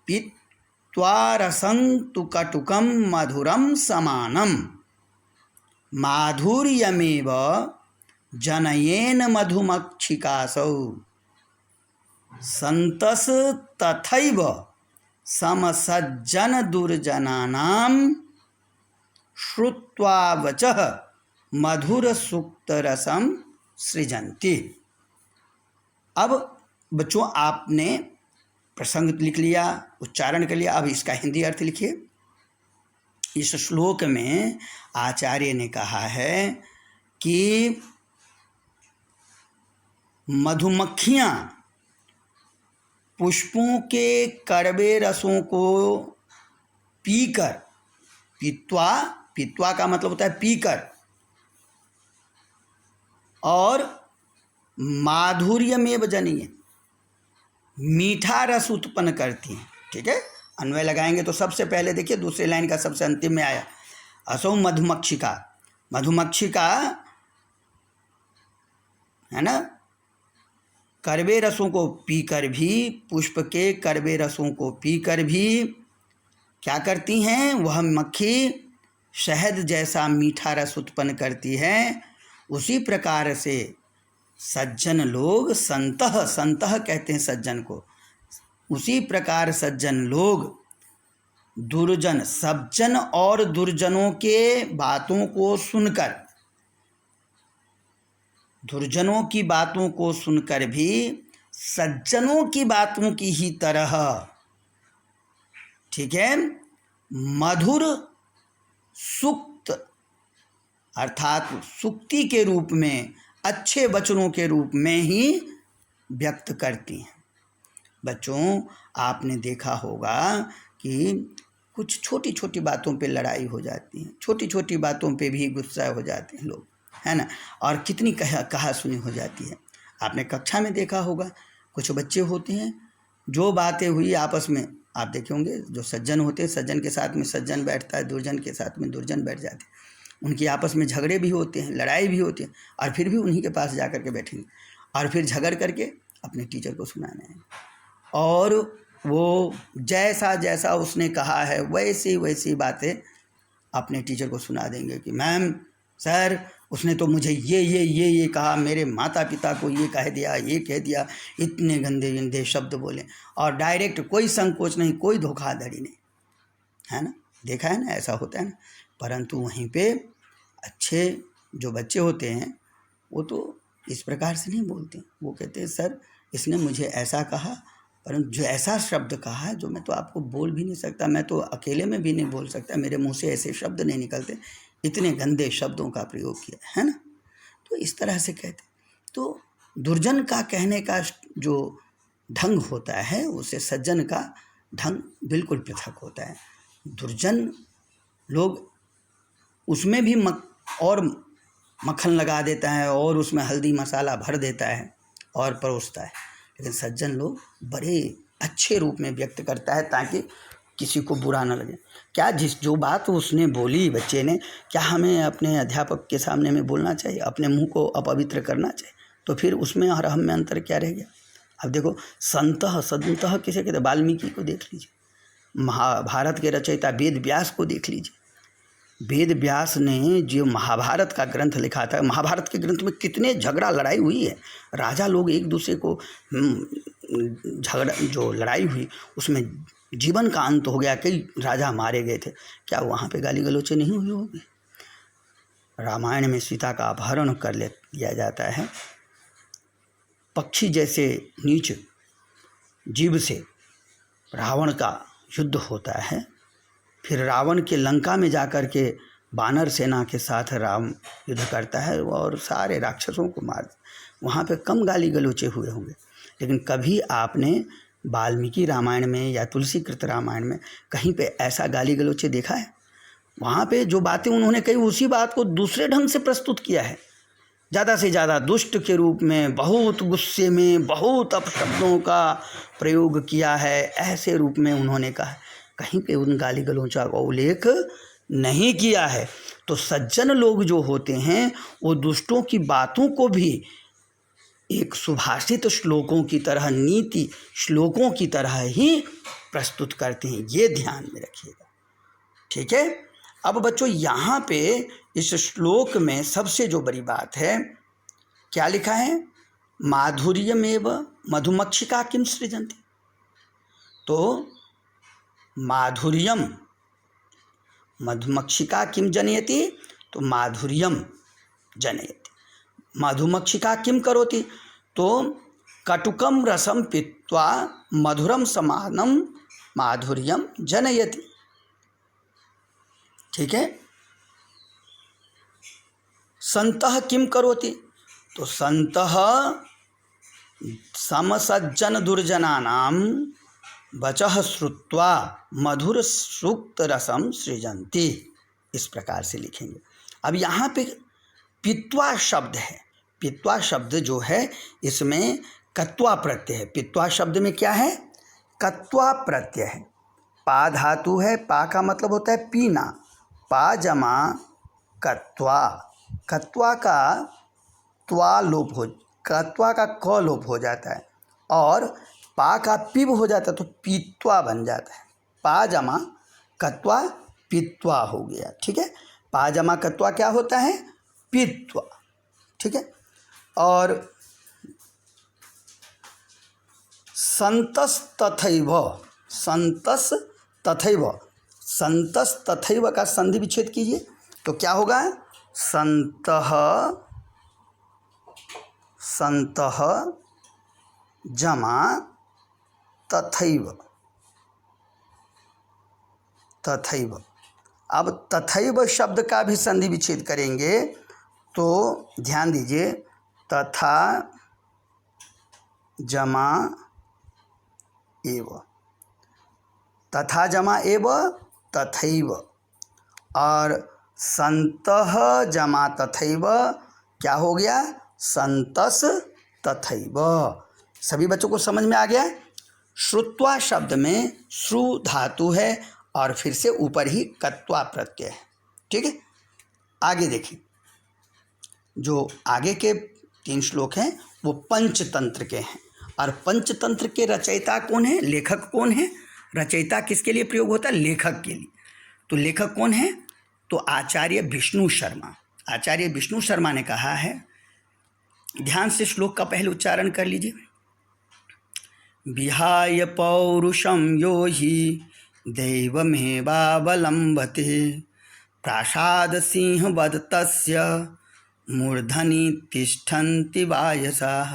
पीत्वा रसं तु कटुकं मधुरं समानं माधुर्यमेव जनयेन मधुमक्षिकासौ सन्तस तथैव समसज्जन दुर्जनानां श्रुत्वा वचः मधुर सूक्तरसं सृजन्ति। अब बच्चों, आपने प्रसंग लिख लिया, उच्चारण कर लिया, अब इसका हिंदी अर्थ लिखिए। इस श्लोक में आचार्य ने कहा है कि मधुमक्खियाँ पुष्पों के कड़वे रसों को पीकर, पीत्वा, पीत्वा का मतलब होता है पीकर, और माधुर्य में जनयेन, मीठा रस उत्पन्न करती हैं, ठीक है। अन्वय लगाएंगे तो सबसे पहले देखिए दूसरे लाइन का सबसे अंतिम में आया असौ मधुमक्षिका, मधुमक्षिका है ना, कड़वे रसों को पीकर भी, पुष्प के कड़वे रसों को पीकर भी क्या करती हैं? वह मक्खी शहद जैसा मीठा रस उत्पन्न करती है। उसी प्रकार से सज्जन लोग, संतः, संतः कहते हैं सज्जन को, उसी प्रकार सज्जन लोग दुर्जन, सज्जन और दुर्जनों के बातों को सुनकर, दुर्जनों की बातों को सुनकर भी सज्जनों की बातों की ही तरह, ठीक है, मधुर सुक्त अर्थात सुक्ति के रूप में, अच्छे वचनों के रूप में ही व्यक्त करती हैं। बच्चों, आपने देखा होगा कि कुछ छोटी छोटी बातों पे लड़ाई हो जाती है, छोटी छोटी बातों पे भी गुस्सा हो जाते हैं लोग, है ना, और कितनी कहा सुनी हो जाती है। आपने कक्षा में देखा होगा, कुछ बच्चे होते हैं, जो बातें हुई आपस में, आप देखे होंगे, जो सज्जन होते हैं सज्जन के साथ में सज्जन बैठता है, दुर्जन के साथ में दुर्जन बैठ जाते हैं, उनकी आपस में झगड़े भी होते हैं, लड़ाई भी होती है, और फिर भी उन्हीं के पास जा कर के बैठेंगे और फिर झगड़ करके अपने टीचर को सुनाने हैं, और वो जैसा जैसा उसने कहा है वैसी वैसी बातें अपने टीचर को सुना देंगे कि मैम, सर, उसने तो मुझे ये कहा, मेरे माता पिता को ये कह दिया, ये कह दिया, इतने गंदे गंदे शब्द बोले, और डायरेक्ट, कोई संकोच नहीं, कोई धोखाधड़ी नहीं, है ना, देखा है ना, ऐसा होता है ना। परंतु वहीं पे अच्छे जो बच्चे होते हैं वो तो इस प्रकार से नहीं बोलते, वो कहते हैं सर इसने मुझे ऐसा कहा, परंतु जो ऐसा शब्द कहा है जो मैं तो आपको बोल भी नहीं सकता, मैं तो अकेले में भी नहीं बोल सकता, मेरे मुंह से ऐसे शब्द नहीं निकलते, इतने गंदे शब्दों का प्रयोग किया है ना। तो इस तरह से कहते। तो दुर्जन का कहने का जो ढंग होता है उससे सज्जन का ढंग बिल्कुल पृथक होता है। दुर्जन लोग उसमें भी और मक्खन लगा देता है और उसमें हल्दी मसाला भर देता है और परोसता है, लेकिन सज्जन लोग बड़े अच्छे रूप में व्यक्त करता है ताकि किसी को बुरा ना लगे। क्या जो बात उसने बोली बच्चे ने, क्या हमें अपने अध्यापक के सामने में बोलना चाहिए, अपने मुंह को अपवित्र करना चाहिए? तो फिर उसमें और हम में अंतर क्या रह गया? अब देखो, संतः सदंतः किसे कहते? वाल्मीकि को देख लीजिए, महाभारत के रचयिता वेद व्यास को देख लीजिए। वेद व्यास ने जो महाभारत का ग्रंथ लिखा था, महाभारत के ग्रंथ में कितने झगड़ा लड़ाई हुई है, राजा लोग एक दूसरे को झगड़ा, जो लड़ाई हुई उसमें जीवन का अंत हो गया, कई राजा मारे गए थे। क्या वहाँ पे गाली गलौचे नहीं हुई होगी? रामायण में सीता का अपहरण कर लिया जाता है, पक्षी जैसे नीच जीव से रावण का युद्ध होता है, फिर रावण के लंका में जाकर के वानर सेना के साथ राम युद्ध करता है और सारे राक्षसों को मार। वहाँ पे कम गाली गलौचे हुए होंगे, लेकिन कभी आपने वाल्मीकि रामायण में या तुलसीकृत रामायण में कहीं पे ऐसा गाली गलौचे देखा है? वहाँ पे जो बातें उन्होंने कही उसी बात को दूसरे ढंग से प्रस्तुत किया है, ज़्यादा से ज़्यादा दुष्ट के रूप में, बहुत गुस्से में, बहुत अपशब्दों का प्रयोग किया है, ऐसे रूप में उन्होंने कहा। कहीं पे उन गाली गलौचा का उल्लेख नहीं किया है। तो सज्जन लोग जो होते हैं वो दुष्टों की बातों को भी एक सुभाषित श्लोकों की तरह, नीति श्लोकों की तरह ही प्रस्तुत करते हैं, ये ध्यान में रखिएगा, ठीक है। अब बच्चों, यहाँ पे इस श्लोक में सबसे जो बड़ी बात है, क्या लिखा है? माधुर्यमेव मधुमक्षिका किम सृजन्ति। तो माधुर्यम, मधुमक्षिका किम जनयति, तो माधुर्यम जनयति। मधुमक्षिका किम करोति, तो कटुकम रसम पीत्वा मधुरम समानम माधुर्यम जनयति, ठीक है। संतः किम करोति, तो संतः समसज्जन दुर्जनानां वचः श्रुत्वा मधुर सूक्त रसम सृजन्ति, इस प्रकार से लिखेंगे। अब यहाँ पे पित्वा शब्द है, पित्वा शब्द जो है इसमें कत्वा प्रत्यय है। पित्वा शब्द में क्या है? कत्वा प्रत्यय है। पा धातु है, पा का मतलब होता है पीना, पा जमा कत्वा, कत्वा का त्वा लोप हो, कत्वा का क लोप हो जाता है और पा का पिब हो जाता है, तो पीत्वा बन जाता है। पा जमा कत्वा पीत्वा हो गया, ठीक है। पा जमा कत्वा क्या होता है? पीत्वा, ठीक है। और संतस तथैव, संतस तथैव, संतस तथैव का संधि विच्छेद कीजिए तो क्या होगा? संतः संतः जमा तथैव तथैव। अब तथैव शब्द का भी संधि विच्छेद करेंगे तो ध्यान दीजिए, तथा जमा एव, तथा जमा एव तथैव, और संतः जमा तथैव क्या हो गया? संतस तथैव। सभी बच्चों को समझ में आ गया? श्रुत्वा शब्द में श्रु धातु है और फिर से ऊपर ही कत्वा प्रत्यय है। ठीक है, आगे देखिए, जो आगे के 3 श्लोक हैं वो पंचतंत्र के हैं, और पंचतंत्र के रचयिता कौन है? लेखक कौन है? रचयिता किसके लिए प्रयोग होता है? लेखक के लिए। तो लेखक कौन है? तो आचार्य विष्णु शर्मा। आचार्य विष्णु शर्मा ने कहा है, ध्यान से श्लोक का पहले उच्चारण कर लीजिए। विहाय पौरुषम यो हि दैवमेवावलम्बते प्रासाद सिंहवद तस्य मूर्धनि तिष्ठन्ति वायसाः।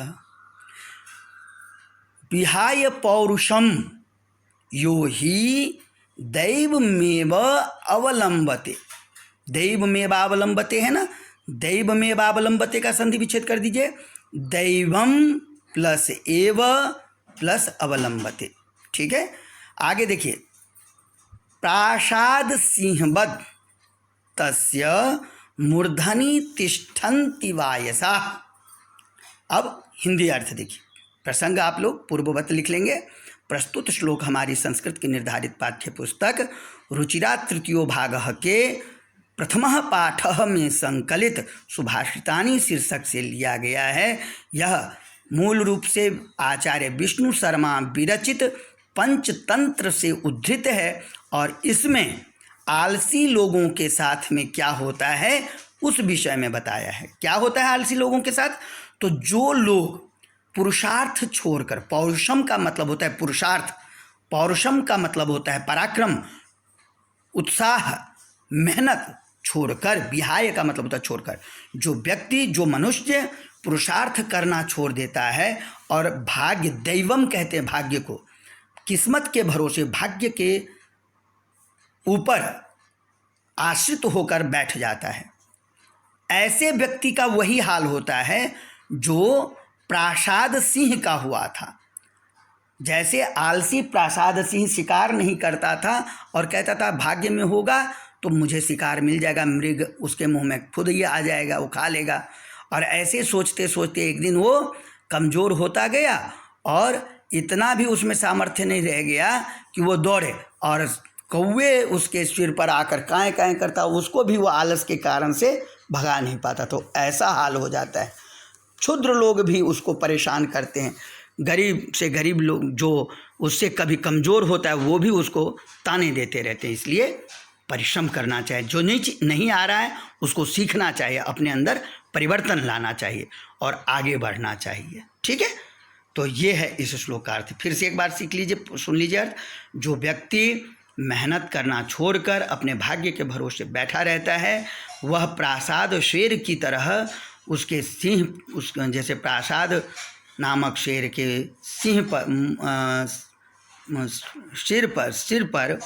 विहाय पौरुषम यो हि दैवमेव अवलंबते। दैवमेव अवलंबते है ना, दैवमेव अवलंबते का संधि विच्छेद कर दीजिए। दैवम प्लस एव प्लस अवलंबते। ठीक है, आगे देखिए, प्रासाद सिंहवद तस्य मूर्धनि तिष्ठन्ति वायसाः। अब हिंदी अर्थ देखिए, प्रसंग आप लोग पूर्ववत लिख लेंगे। प्रस्तुत श्लोक हमारी संस्कृत की निर्धारित पाठ्य पुस्तक रुचिरा तृतीयो भागः के प्रथमः पाठः में संकलित सुभाषितानि शीर्षक से लिया गया है। यह मूल रूप से आचार्य विष्णु शर्मा विरचित पंचतंत्र से उद्धृत है, और इसमें आलसी लोगों के साथ में क्या होता है उस विषय में बताया है। क्या होता है आलसी लोगों के साथ? तो जो लोग पुरुषार्थ छोड़कर, पौरुषम का मतलब होता है पुरुषार्थ, पौरुषम का मतलब होता है पराक्रम, उत्साह, मेहनत छोड़कर, विहाय का मतलब होता है छोड़कर, जो व्यक्ति, जो मनुष्य पुरुषार्थ करना छोड़ देता है और भाग्य, दैवम कहते हैं भाग्य को, किस्मत के भरोसे, भाग्य के ऊपर आश्रित होकर बैठ जाता है, ऐसे व्यक्ति का वही हाल होता है जो प्रासाद सिंह का हुआ था। जैसे आलसी प्रासाद सिंह शिकार नहीं करता था और कहता था भाग्य में होगा तो मुझे शिकार मिल जाएगा, मृग उसके मुंह में खुद ही आ जाएगा, वो खा लेगा, और ऐसे सोचते सोचते एक दिन वो कमज़ोर होता गया और इतना भी उसमें सामर्थ्य नहीं रह गया कि वो दौड़े, और कौवे उसके सिर पर आकर काएं काएं करता, उसको भी वो आलस के कारण से भगा नहीं पाता। तो ऐसा हाल हो जाता है। क्षुद्र लोग भी उसको परेशान करते हैं, गरीब से गरीब लोग जो उससे कभी कमज़ोर होता है वो भी उसको ताने देते रहते हैं। इसलिए परिश्रम करना चाहिए, जो नहीं आ रहा है उसको सीखना चाहिए, अपने अंदर परिवर्तन लाना चाहिए और आगे बढ़ना चाहिए। ठीक है, तो ये है इस श्लोक का अर्थ। फिर से एक बार सीख लीजिए, सुन लीजिए अर्थ। जो व्यक्ति मेहनत करना छोड़कर अपने भाग्य के भरोसे बैठा रहता है, वह प्रासाद शेर की तरह, उसके सिंह, उस जैसे प्रासाद नामक शेर के सिंह पर, सिर पर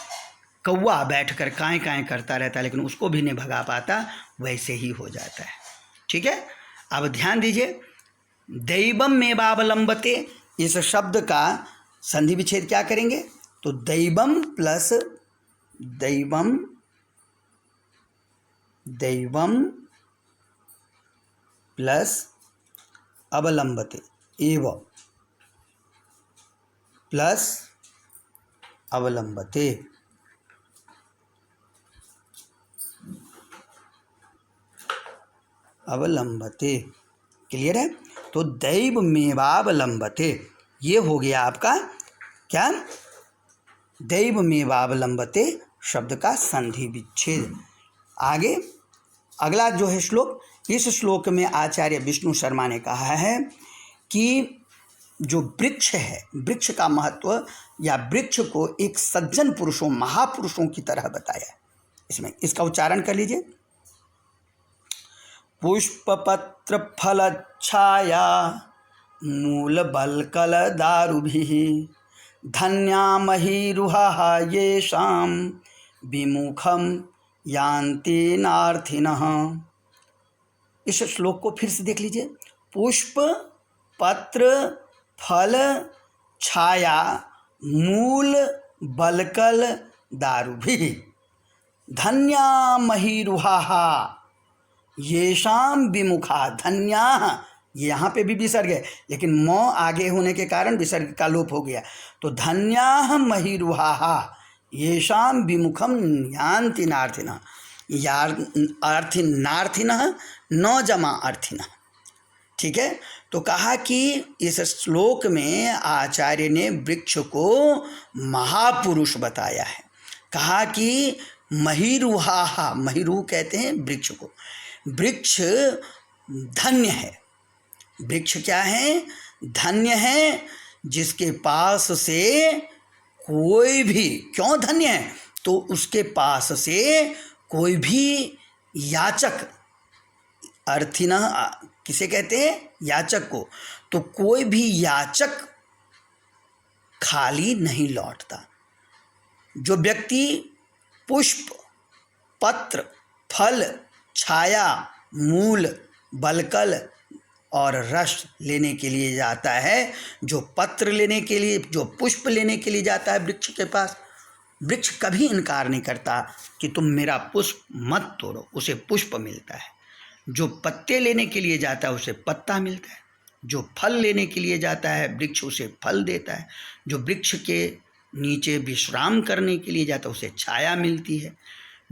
कौवा बैठकर काएं काएं करता रहता है लेकिन उसको भी नहीं भगा पाता, वैसे ही हो जाता है। ठीक है, अब ध्यान दीजिए, दैवम मेवावलंबते, इस शब्द का संधि विच्छेद क्या करेंगे? तो दैवम प्लस दैवम, दैवम प्लस अवलंबते एव प्लस अवलंबते। अवलंबते, क्लियर है? तो दैव मेवावलंबते, ये हो गया आपका क्या? दैव मेवावलंबते शब्द का संधि विच्छेद। आगे अगला जो है श्लोक, इस श्लोक में आचार्य विष्णु शर्मा ने कहा है कि जो वृक्ष है, वृक्ष का महत्व या वृक्ष को एक सज्जन पुरुषों, महापुरुषों की तरह बताया है। इसमें इसका उच्चारण कर लीजिए। पुष्प पत्र फल छाया मूल बलकल दारुभिः धन्या महीरुहा येषां विमुखम यान्ति नार्थिनः। इस श्लोक को फिर से देख लीजिए। पुष्प पत्र फल छाया मूल बलकल दारुभिः धन्या महीरुहा येषां विमुखा। धन्या, यहाँ पे भी विसर्ग है लेकिन म आगे होने के कारण विसर्ग का लोप हो गया। तो धन्या महीरुहा येषां विमुखम यान्ति नार्थिनः। नार्थिनः न जमा अर्थिनः। ठीक है। तो कहा कि इस श्लोक में आचार्य ने वृक्ष को महापुरुष बताया है। कहा कि महीरुहा, महीरु कहते हैं वृक्ष को। वृक्ष धन्य है। वृक्ष क्या है? धन्य है, जिसके पास से कोई भी, क्यों धन्य है? तो उसके पास से कोई भी याचक, अर्थिनः किसे कहते हैं? याचक को। तो कोई भी याचक खाली नहीं लौटता। जो व्यक्ति पुष्प पत्र फल छाया मूल बलकल और रस लेने के लिए जाता है, जो पत्र लेने के लिए, जो पुष्प लेने के लिए जाता है वृक्ष के पास, वृक्ष कभी इनकार नहीं करता कि तुम मेरा पुष्प मत तोड़ो, उसे पुष्प मिलता है। जो पत्ते लेने के लिए जाता है उसे पत्ता मिलता है। जो फल लेने के लिए जाता है वृक्ष उसे फल देता है। जो वृक्ष के नीचे विश्राम करने के लिए जाता है उसे छाया मिलती है।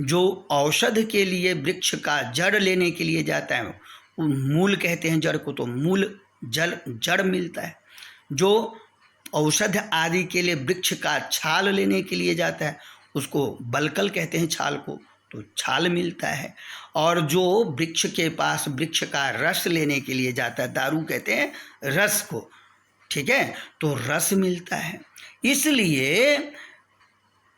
जो औषध के लिए वृक्ष का जड़ लेने के लिए जाता है, मूल कहते हैं जड़ को, तो मूल जड़ मिलता है। जो औषध आदि के लिए वृक्ष का छाल लेने के लिए जाता है उसको बलकल कहते हैं, छाल को, तो छाल मिलता है। और जो वृक्ष के पास वृक्ष का रस लेने के लिए जाता है, दारू कहते हैं रस को, ठीक है, तो रस मिलता है। इसलिए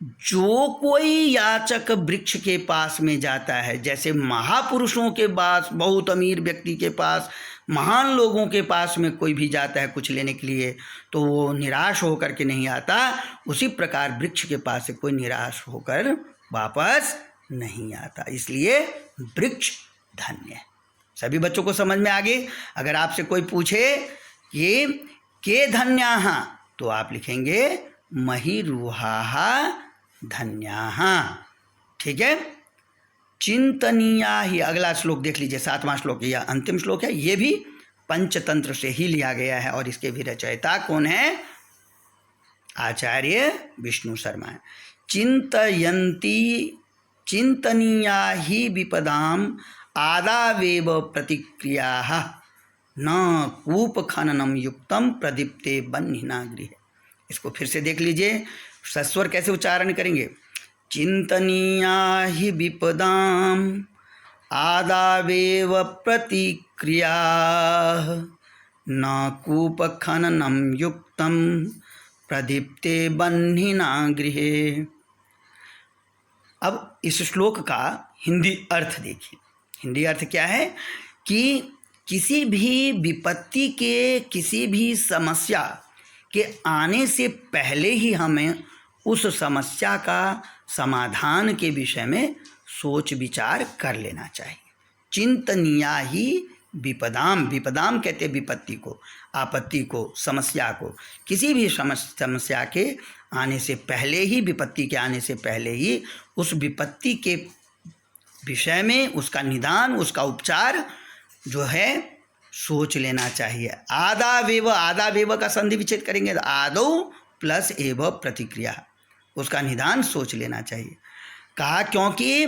जो कोई याचक वृक्ष के पास में जाता है, जैसे महापुरुषों के पास, बहुत अमीर व्यक्ति के पास, महान लोगों के पास में कोई भी जाता है कुछ लेने के लिए तो वो निराश होकर के नहीं आता, उसी प्रकार वृक्ष के पास से कोई निराश होकर वापस नहीं आता। इसलिए वृक्ष धन्य है। सभी बच्चों को समझ में आ गई। अगर आपसे कोई पूछे कि के धन्याः, तो आप लिखेंगे महीरुहा धन्याः। ठीक है। चिंतनीया ही, अगला श्लोक देख लीजिए, 7वां श्लोक, यह अंतिम श्लोक है। ये भी पंचतंत्र से ही लिया गया है और इसके भी रचयिता कौन है? आचार्य विष्णु शर्मा है। चिंतनीया ही विपदाम आदावेव प्रतिक्रियाः न कूप खननम युक्तम प्रदीप्ते बन्हिना गृहे। इसको फिर से देख लीजिए, सस्वर कैसे उच्चारण करेंगे। चिंतनीया ही विपदाम आदावेव प्रतिक्रिया न कूप खननम युक्तम प्रदीप्ते बन्हिना गृहे। अब इस श्लोक का हिंदी अर्थ देखिए। हिंदी अर्थ क्या है कि किसी भी विपत्ति के, किसी भी समस्या के आने से पहले ही हमें उस समस्या का समाधान के विषय में सोच विचार कर लेना चाहिए। चिंतनीया ही विपदाम, विपदाम कहते हैं विपत्ति को, आपत्ति को, समस्या को। किसी भी समस्या के आने से पहले ही, विपत्ति के आने से पहले ही उस विपत्ति के विषय में, उसका निदान, उसका उपचार जो है सोच लेना चाहिए। आदावेव, आदावेव का संधि विच्छेद करेंगे तो आदौ प्लस एव प्रतिक्रिया, उसका निदान सोच लेना चाहिए। कहा क्योंकि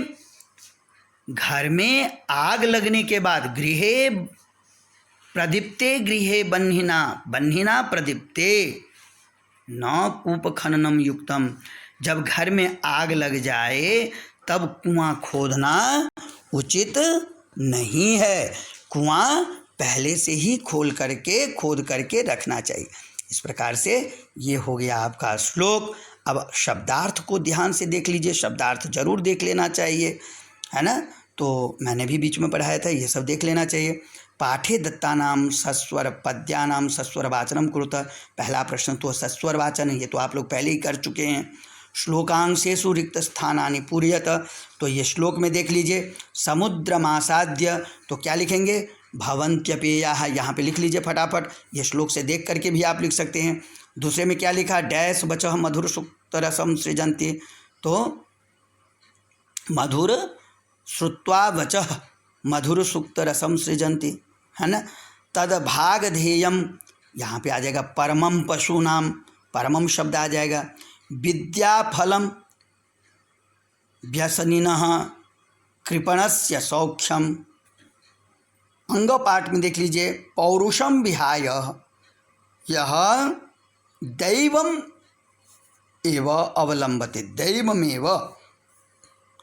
घर में आग लगने के बाद, गृहे प्रदीप्ते गृहे बन्हिना, बन्हिना प्रदीप्ते न कूप खननम युक्तम, जब घर में आग लग जाए तब कुआं खोदना उचित नहीं है। कुआं पहले से ही खोद करके रखना चाहिए। इस प्रकार से ये हो गया आपका श्लोक। अब शब्दार्थ को ध्यान से देख लीजिए, शब्दार्थ जरूर देख लेना चाहिए, है ना। तो मैंने भी बीच में पढ़ाया था, ये सब देख लेना चाहिए। पाठे दत्तानाम सस्वर पद्यानाम सस्वर वाचनम कुरुत। पहला प्रश्न तो सस्वर वाचन, ये तो आप लोग पहले ही कर चुके हैं। श्लोकांशेषु रिक्त स्थानानि पूरयत, तो ये श्लोक में देख लीजिए। समुद्रमासाद्य, तो क्या लिखेंगे, भवन्त्यपेयाः, यहाँ पे लिख लीजिए फटाफट, ये श्लोक से देख करके भी आप लिख सकते हैं। दूसरे में क्या लिखा, डैश वचः मधुर सुक्तरसं सृजन्ति, तो मधुर श्रुत्वा वचः मधुर सुक्तरसं सृजन्ति, है ना। तद भागधेयम, यहाँ पे आ जाएगा परमम पशूनाम, परमम शब्द आ जाएगा। विद्याफलम व्यसनिनः कृपणस्य सौख्यम। अंग पाठ में देख लीजिए, पौरुषम विहाय यह दैवम एव अवलंबते, दैवमेव।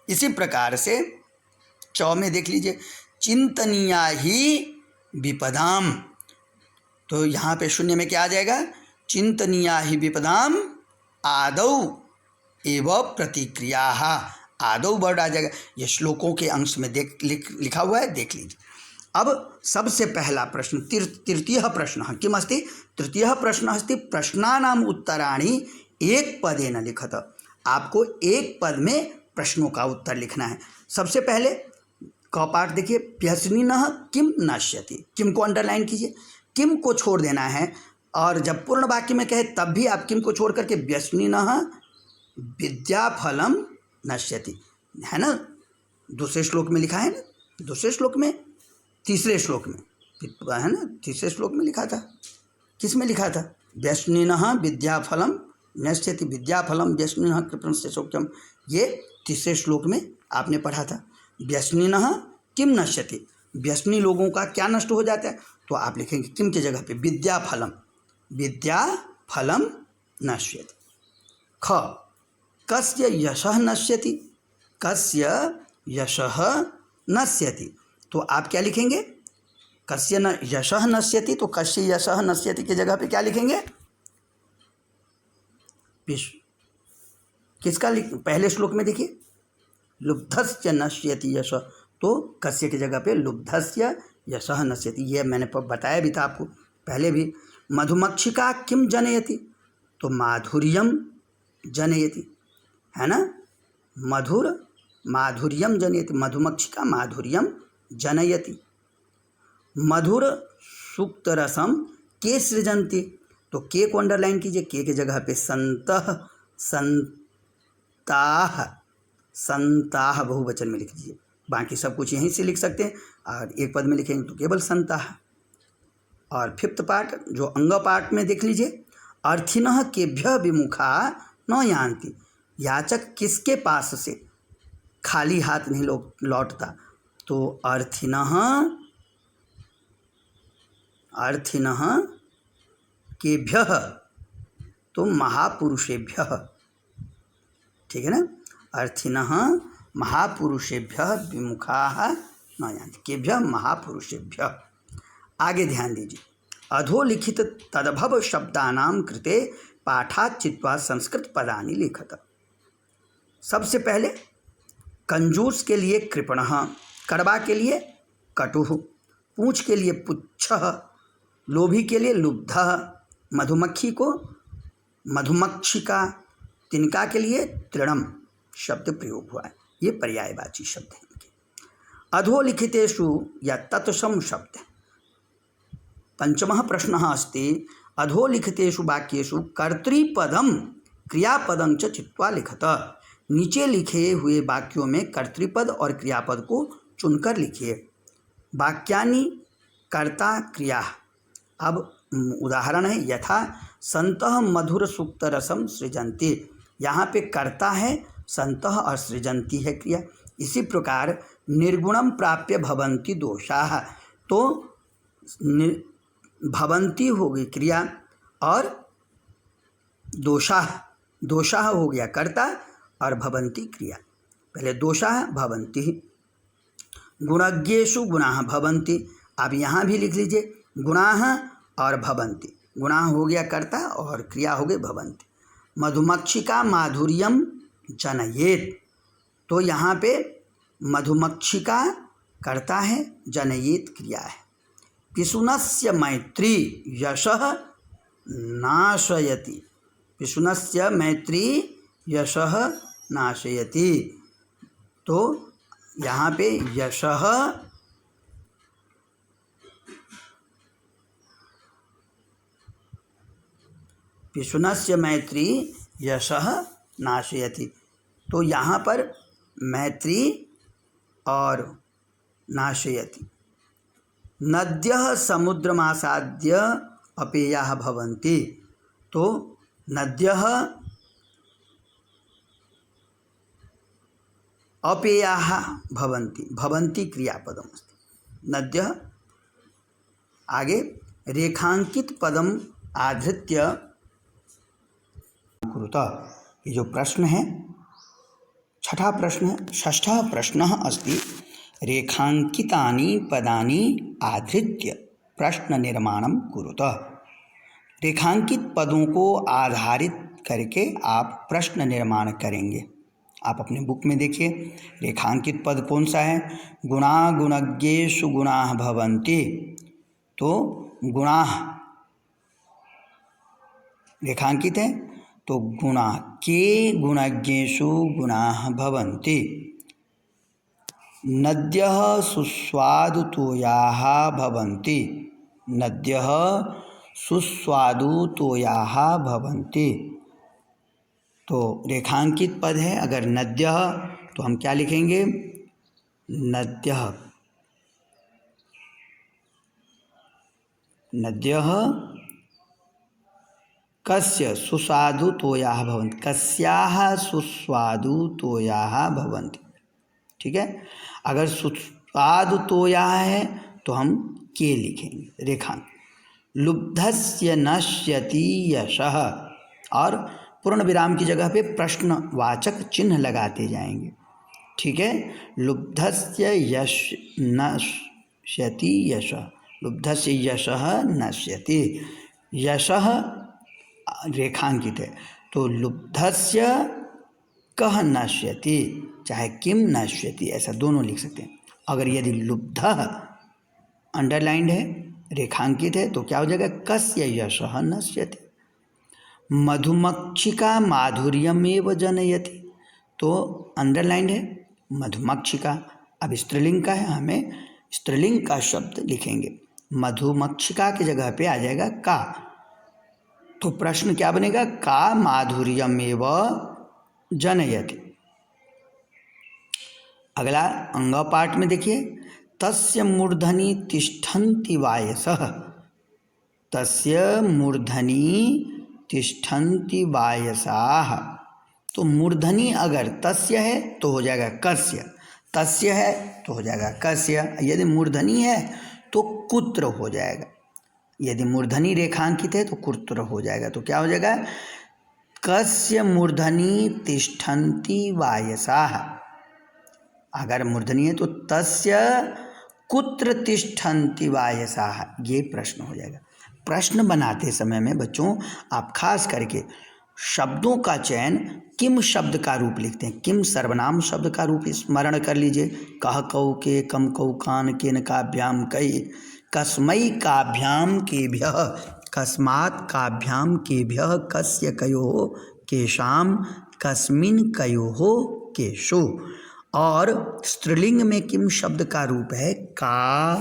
इसी प्रकार से चौ में देख लीजिए, चिंतनीया ही विपदाम, तो यहाँ पे शून्य में क्या आ जाएगा, चिंतनीया ही विपदाम आदौ एव प्रतिक्रिया, आदौ वर्ड आ जाएगा। ये श्लोकों के अंश में लिखा हुआ है, देख लीजिए। अब सबसे पहला प्रश्न, तृतीय प्रश्न किम अस्ति, तृतीय प्रश्न अस्ति प्रश्नानाम उत्तराणि एक पदेन लिखत। आपको एक पद में प्रश्नों का उत्तर लिखना है। सबसे पहले क पाठ देखिए, व्यसनिनः किम नश्यति, किम को अंडरलाइन कीजिए, किम को छोड़ देना है, और जब पूर्ण वाक्य में कहे तब भी आप किम को छोड़ करके व्यसनिनः विद्याफलम नश्यति, है ना। दूसरे श्लोक में लिखा है ना, दूसरे श्लोक में, तीसरे श्लोक में, है ना, तीसरे श्लोक में लिखा था, किस में लिखा था, व्यसनिनः विद्याफलम नश्यति, विद्याफलम व्यसनिनः कृपणस्य सौख्यम, ये तीसरे श्लोक में आपने पढ़ा था। व्यसनिनः किम नश्यति, व्यसनी लोगों का क्या नष्ट हो जाता है, तो आप लिखेंगे किम की जगह पे विद्याफलम, विद्याफलम नश्यति। ख कस्य यशः नश्यति, कस्य यशः नश्यति, तो आप क्या लिखेंगे, कस्य न यशः नश्यति, तो कस्य यशः नश्यति की जगह पे क्या लिखेंगे, किसका पहले श्लोक में देखिए, लुब्धस्य नश्यति यशः, तो कस्य की जगह पे लुब्धस्य यशः नश्यति, ये मैंने बताया भी था आपको पहले भी। मधुमक्षिका किम जनयति, तो माधुर्यम जनयति, है ना, मधुर माधुर्यम जनयति, मधुमक्षिका माधुर्यम जनयति। मधुर सुक्तरसम के सृजन्ति, तो के को अंडरलाइन कीजिए, के की जगह पे संतः, संताः, संताः बहुवचन में लिख दीजिए, बाकी सब कुछ यहीं से लिख सकते हैं, और एक पद में लिखेंगे तो केवल संताः। और फिफ्थ पार्ट जो अंग पार्ट में देख लीजिए, अर्थिनः केभ्यः विमुखा न यान्ति, याचक किसके पास से खाली हाथ नहीं लौटता, तो अर्थिनः, अर्थिनः केभ्यः, तो महापुरुषेभ्यः, ठीक है ना, अर्थिनः महापुरुषेभ्यः विमुखाः न यान्ति, केभ्यः महापुरुषेभ्यः। आगे ध्यान दीजिए, अधोलिखित तदभव शब्दानां कृते पाठात् चित्वा संस्कृत पदानि लिखत। सबसे पहले कंजूस के लिए कृपणः, कड़वा के लिए कटुः, पूंछ के लिए पुच्छः, लोभी के लिए लुब्धः, मधुमक्खी को मधुमक्षिका, तिनका के लिए तृणम शब्द प्रयोग हुआ है, ये पर्यायवाची शब्द हैं इनके। अधोलिखितेषु या तत्सम शब्द। पंचमः प्रश्नः अस्ति अधोलिखितेषु वाक्येषु कर्तृपदम क्रियापदं च चित्वा लिखत। नीचे लिखे हुए वाक्यों में कर्तृपद और क्रियापद को चुनकर लिखिए। वाक्यानि कर्ता क्रिया। अब उदाहरण है, यथा संतः मधुर सुक्त रसम सृजन्ति, यहाँ पे कर्ता है संतः और सृजन्ति है क्रिया। इसी प्रकार निर्गुणम प्राप्य भवन्ति दोषाः, तो भवन्ति हो गई क्रिया और दोषाः, दोषाः हो गया कर्ता और भवन्ति क्रिया। पहले दोषाः भवन्ति, गुणज्ञेषु गुणाः भवन्ति, अब यहाँ भी लिख लीजिए गुणाः और भवन्ति, गुणा हो गया कर्ता और क्रिया हो गई भवन्ति। मधुमक्षिका माधुर्यम जनयेत, तो यहाँ पे मधुमक्षिका कर्ता है, जनयेत क्रिया है। पिशुनस्य मैत्री यशः नाशयति, पिशुनस्य मैत्री यशः नाशयति, तो यहाँ पे यशः पिशुनस्य मैत्री यशः नाशयति, तो यहाँ पर मैत्री और नाशयति। नद्यः समुद्रमासाद्य अपेयाः भवन्ति, तो नद्यः अपेयाः भवन्ति, भवन्ति क्रियापदमस्ति। नद्यः आगे रेखांकित पदम आधृत्य कुरुतः, ये जो प्रश्न है छठा प्रश्न है। षष्ठः प्रश्नः अस्ति रेखांकितानि पदानि आधृत्य प्रश्न निर्माणं कुरुतः। रेखांकित पदों को आधारित करके आप प्रश्न निर्माण करेंगे। आप अपने बुक में देखिए रेखांकित पद कौन सा है। गुणा गुणज्ञेषु गुणाः भवन्ति, तो गुणाः रेखांकित है, तो गुणा के गुणज्ञेषु गुणाः भवन्ति। नद्यः सुस्वादुतोयाः भवन्ति, नद्यः सुस्वादुतोयाः भवन्ति, तो रेखांकित पद है। अगर नद्यः तो हम क्या लिखेंगे, नद्यः, नद्यः कस्य सुस्वादुतोयाः भवन्ति, कस्याः सुस्वादुतोयाः भवन्ति, ठीक है। अगर सुस्वादुतोयाः है तो हम के लिखेंगे रेखांक। लुब्धस्य नश्यति यशः, और पूर्ण विराम की जगह पे प्रश्नवाचक चिन्ह लगाते जाएंगे, ठीक है। लुब्धस्य यश नश्यति यशः, लुब्धस्य यशः नश्यति, यशः रेखांकित है, तो लुब्धस्य कः नश्यति, चाहे किम नश्यति, ऐसा दोनों लिख सकते हैं। अगर यदि लुब्धः अंडरलाइंड है, रेखांकित है, तो क्या हो जाएगा, कस्य यशः नश्यति। मधुमक्षिका माधुर्यमेव जनयति, तो अंडरलाइंड है मधुमक्षिका, अब स्त्रीलिंग का है, हमें स्त्रीलिंग का शब्द लिखेंगे। मधुमक्षिका की जगह पे आ जाएगा का, तो प्रश्न क्या बनेगा, का माधुर्यमेव जनयति। अगला अंग पाठ में देखिए, तस्य मूर्धनि तिष्ठन्ति वायसः, तस्य मूर्धनि तिष्ठन्ति वायसाः, तो मूर्धनि अगर तस्य है तो हो जाएगा कस्य, तस्य है तो हो जाएगा कस्य। यदि मूर्धनि है तो कुत्र हो जाएगा, यदि मूर्धनि रेखांकित है तो कुत्र हो जाएगा, तो क्या हो जाएगा, कस्य मूर्धनि तिष्ठन्ति वायसाः। अगर मूर्धनि है तो तस्य कुत्र तिष्ठन्ति वायसाः, ये प्रश्न हो जाएगा। प्रश्न बनाते समय में बच्चों आप खास करके शब्दों का चयन किम शब्द का रूप लिखते हैं, किम सर्वनाम शब्द का रूप स्मरण कर लीजिए। कह कौ के, कम कौ कान, केन काभ्याम कई, कस्मै काभ्याम केभ्यः, कस्मात् काभ्याम केभ्यः, कस्य कयोः केशाम, कस्मिन् कयोः केशो। और स्त्रीलिंग में किम शब्द का रूप है का,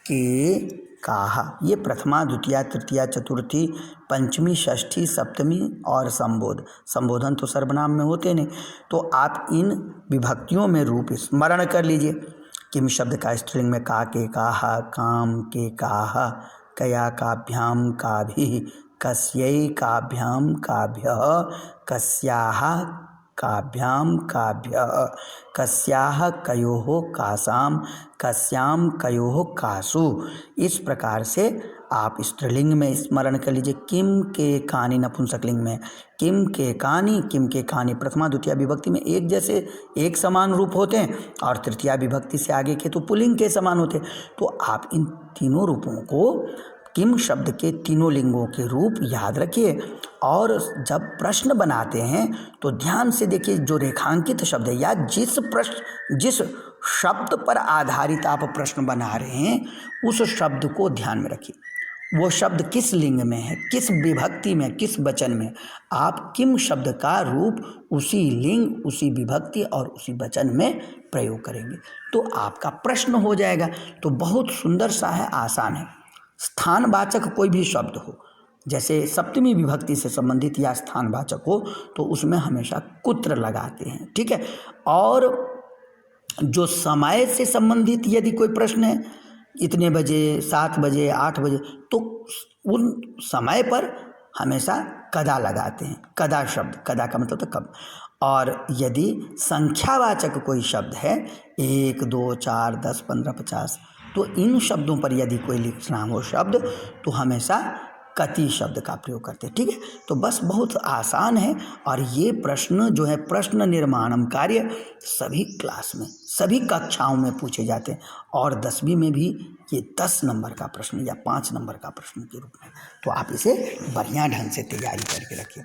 के, काहा। ये प्रथमा, द्वितीया, तृतीया, चतुर्थी, पंचमी, षष्ठी, सप्तमी और संबोधन तो सर्वनाम में होते नहीं, तो आप इन विभक्तियों में रूप स्मरण कर लीजिए। किम शब्द का स्त्रीलिंग में का, के, काहा, काम, के, काहा, कया काभ्याम काभिः, कस्यै काभ्याम काभ्यः, कस्याः काभ्याम काभ्यः, कस्याः कयोः कासाम, कस्याम कयोः कासु। इस प्रकार से आप स्त्रीलिंग में स्मरण कर लीजिए। किम के कानि नपुंसकलिंग में, किम के कानि, किम के कानि प्रथमा द्वितीय विभक्ति में एक जैसे एक समान रूप होते हैं, और तृतीया विभक्ति से आगे के तो पुल्लिंग के समान होते हैं। तो आप इन तीनों रूपों को किम शब्द के तीनों लिंगों के रूप याद रखिए और जब प्रश्न बनाते हैं तो ध्यान से देखिए, जो रेखांकित शब्द है या जिस शब्द पर आधारित आप प्रश्न बना रहे हैं उस शब्द को ध्यान में रखिए। वो शब्द किस लिंग में है, किस विभक्ति में, किस वचन में, आप किम शब्द का रूप उसी लिंग, उसी विभक्ति और उसी वचन में प्रयोग करेंगे तो आपका प्रश्न हो जाएगा। तो बहुत सुंदर सा है, आसान है। स्थानवाचक कोई भी शब्द हो, जैसे सप्तमी विभक्ति से संबंधित या स्थानवाचक हो तो उसमें हमेशा कुत्र लगाते हैं, ठीक है। और जो समय से संबंधित यदि कोई प्रश्न है, इतने बजे, 7 बजे, 8 बजे, तो उन समय पर हमेशा कदा लगाते हैं। कदा शब्द, कदा का मतलब तो कब। और यदि संख्यावाचक कोई शब्द है 1, 2, 4, 10, 15, 50, तो इन शब्दों पर यदि कोई लिखना हो शब्द तो हमेशा कति शब्द का प्रयोग करते हैं, ठीक है। तो बस बहुत आसान है और ये प्रश्न जो है प्रश्न निर्माणम कार्य सभी क्लास में, सभी कक्षाओं में पूछे जाते हैं और 10वीं में भी ये 10 नंबर का प्रश्न या 5 नंबर का प्रश्न के रूप में। तो आप इसे बढ़िया ढंग से तैयारी करके रखिए।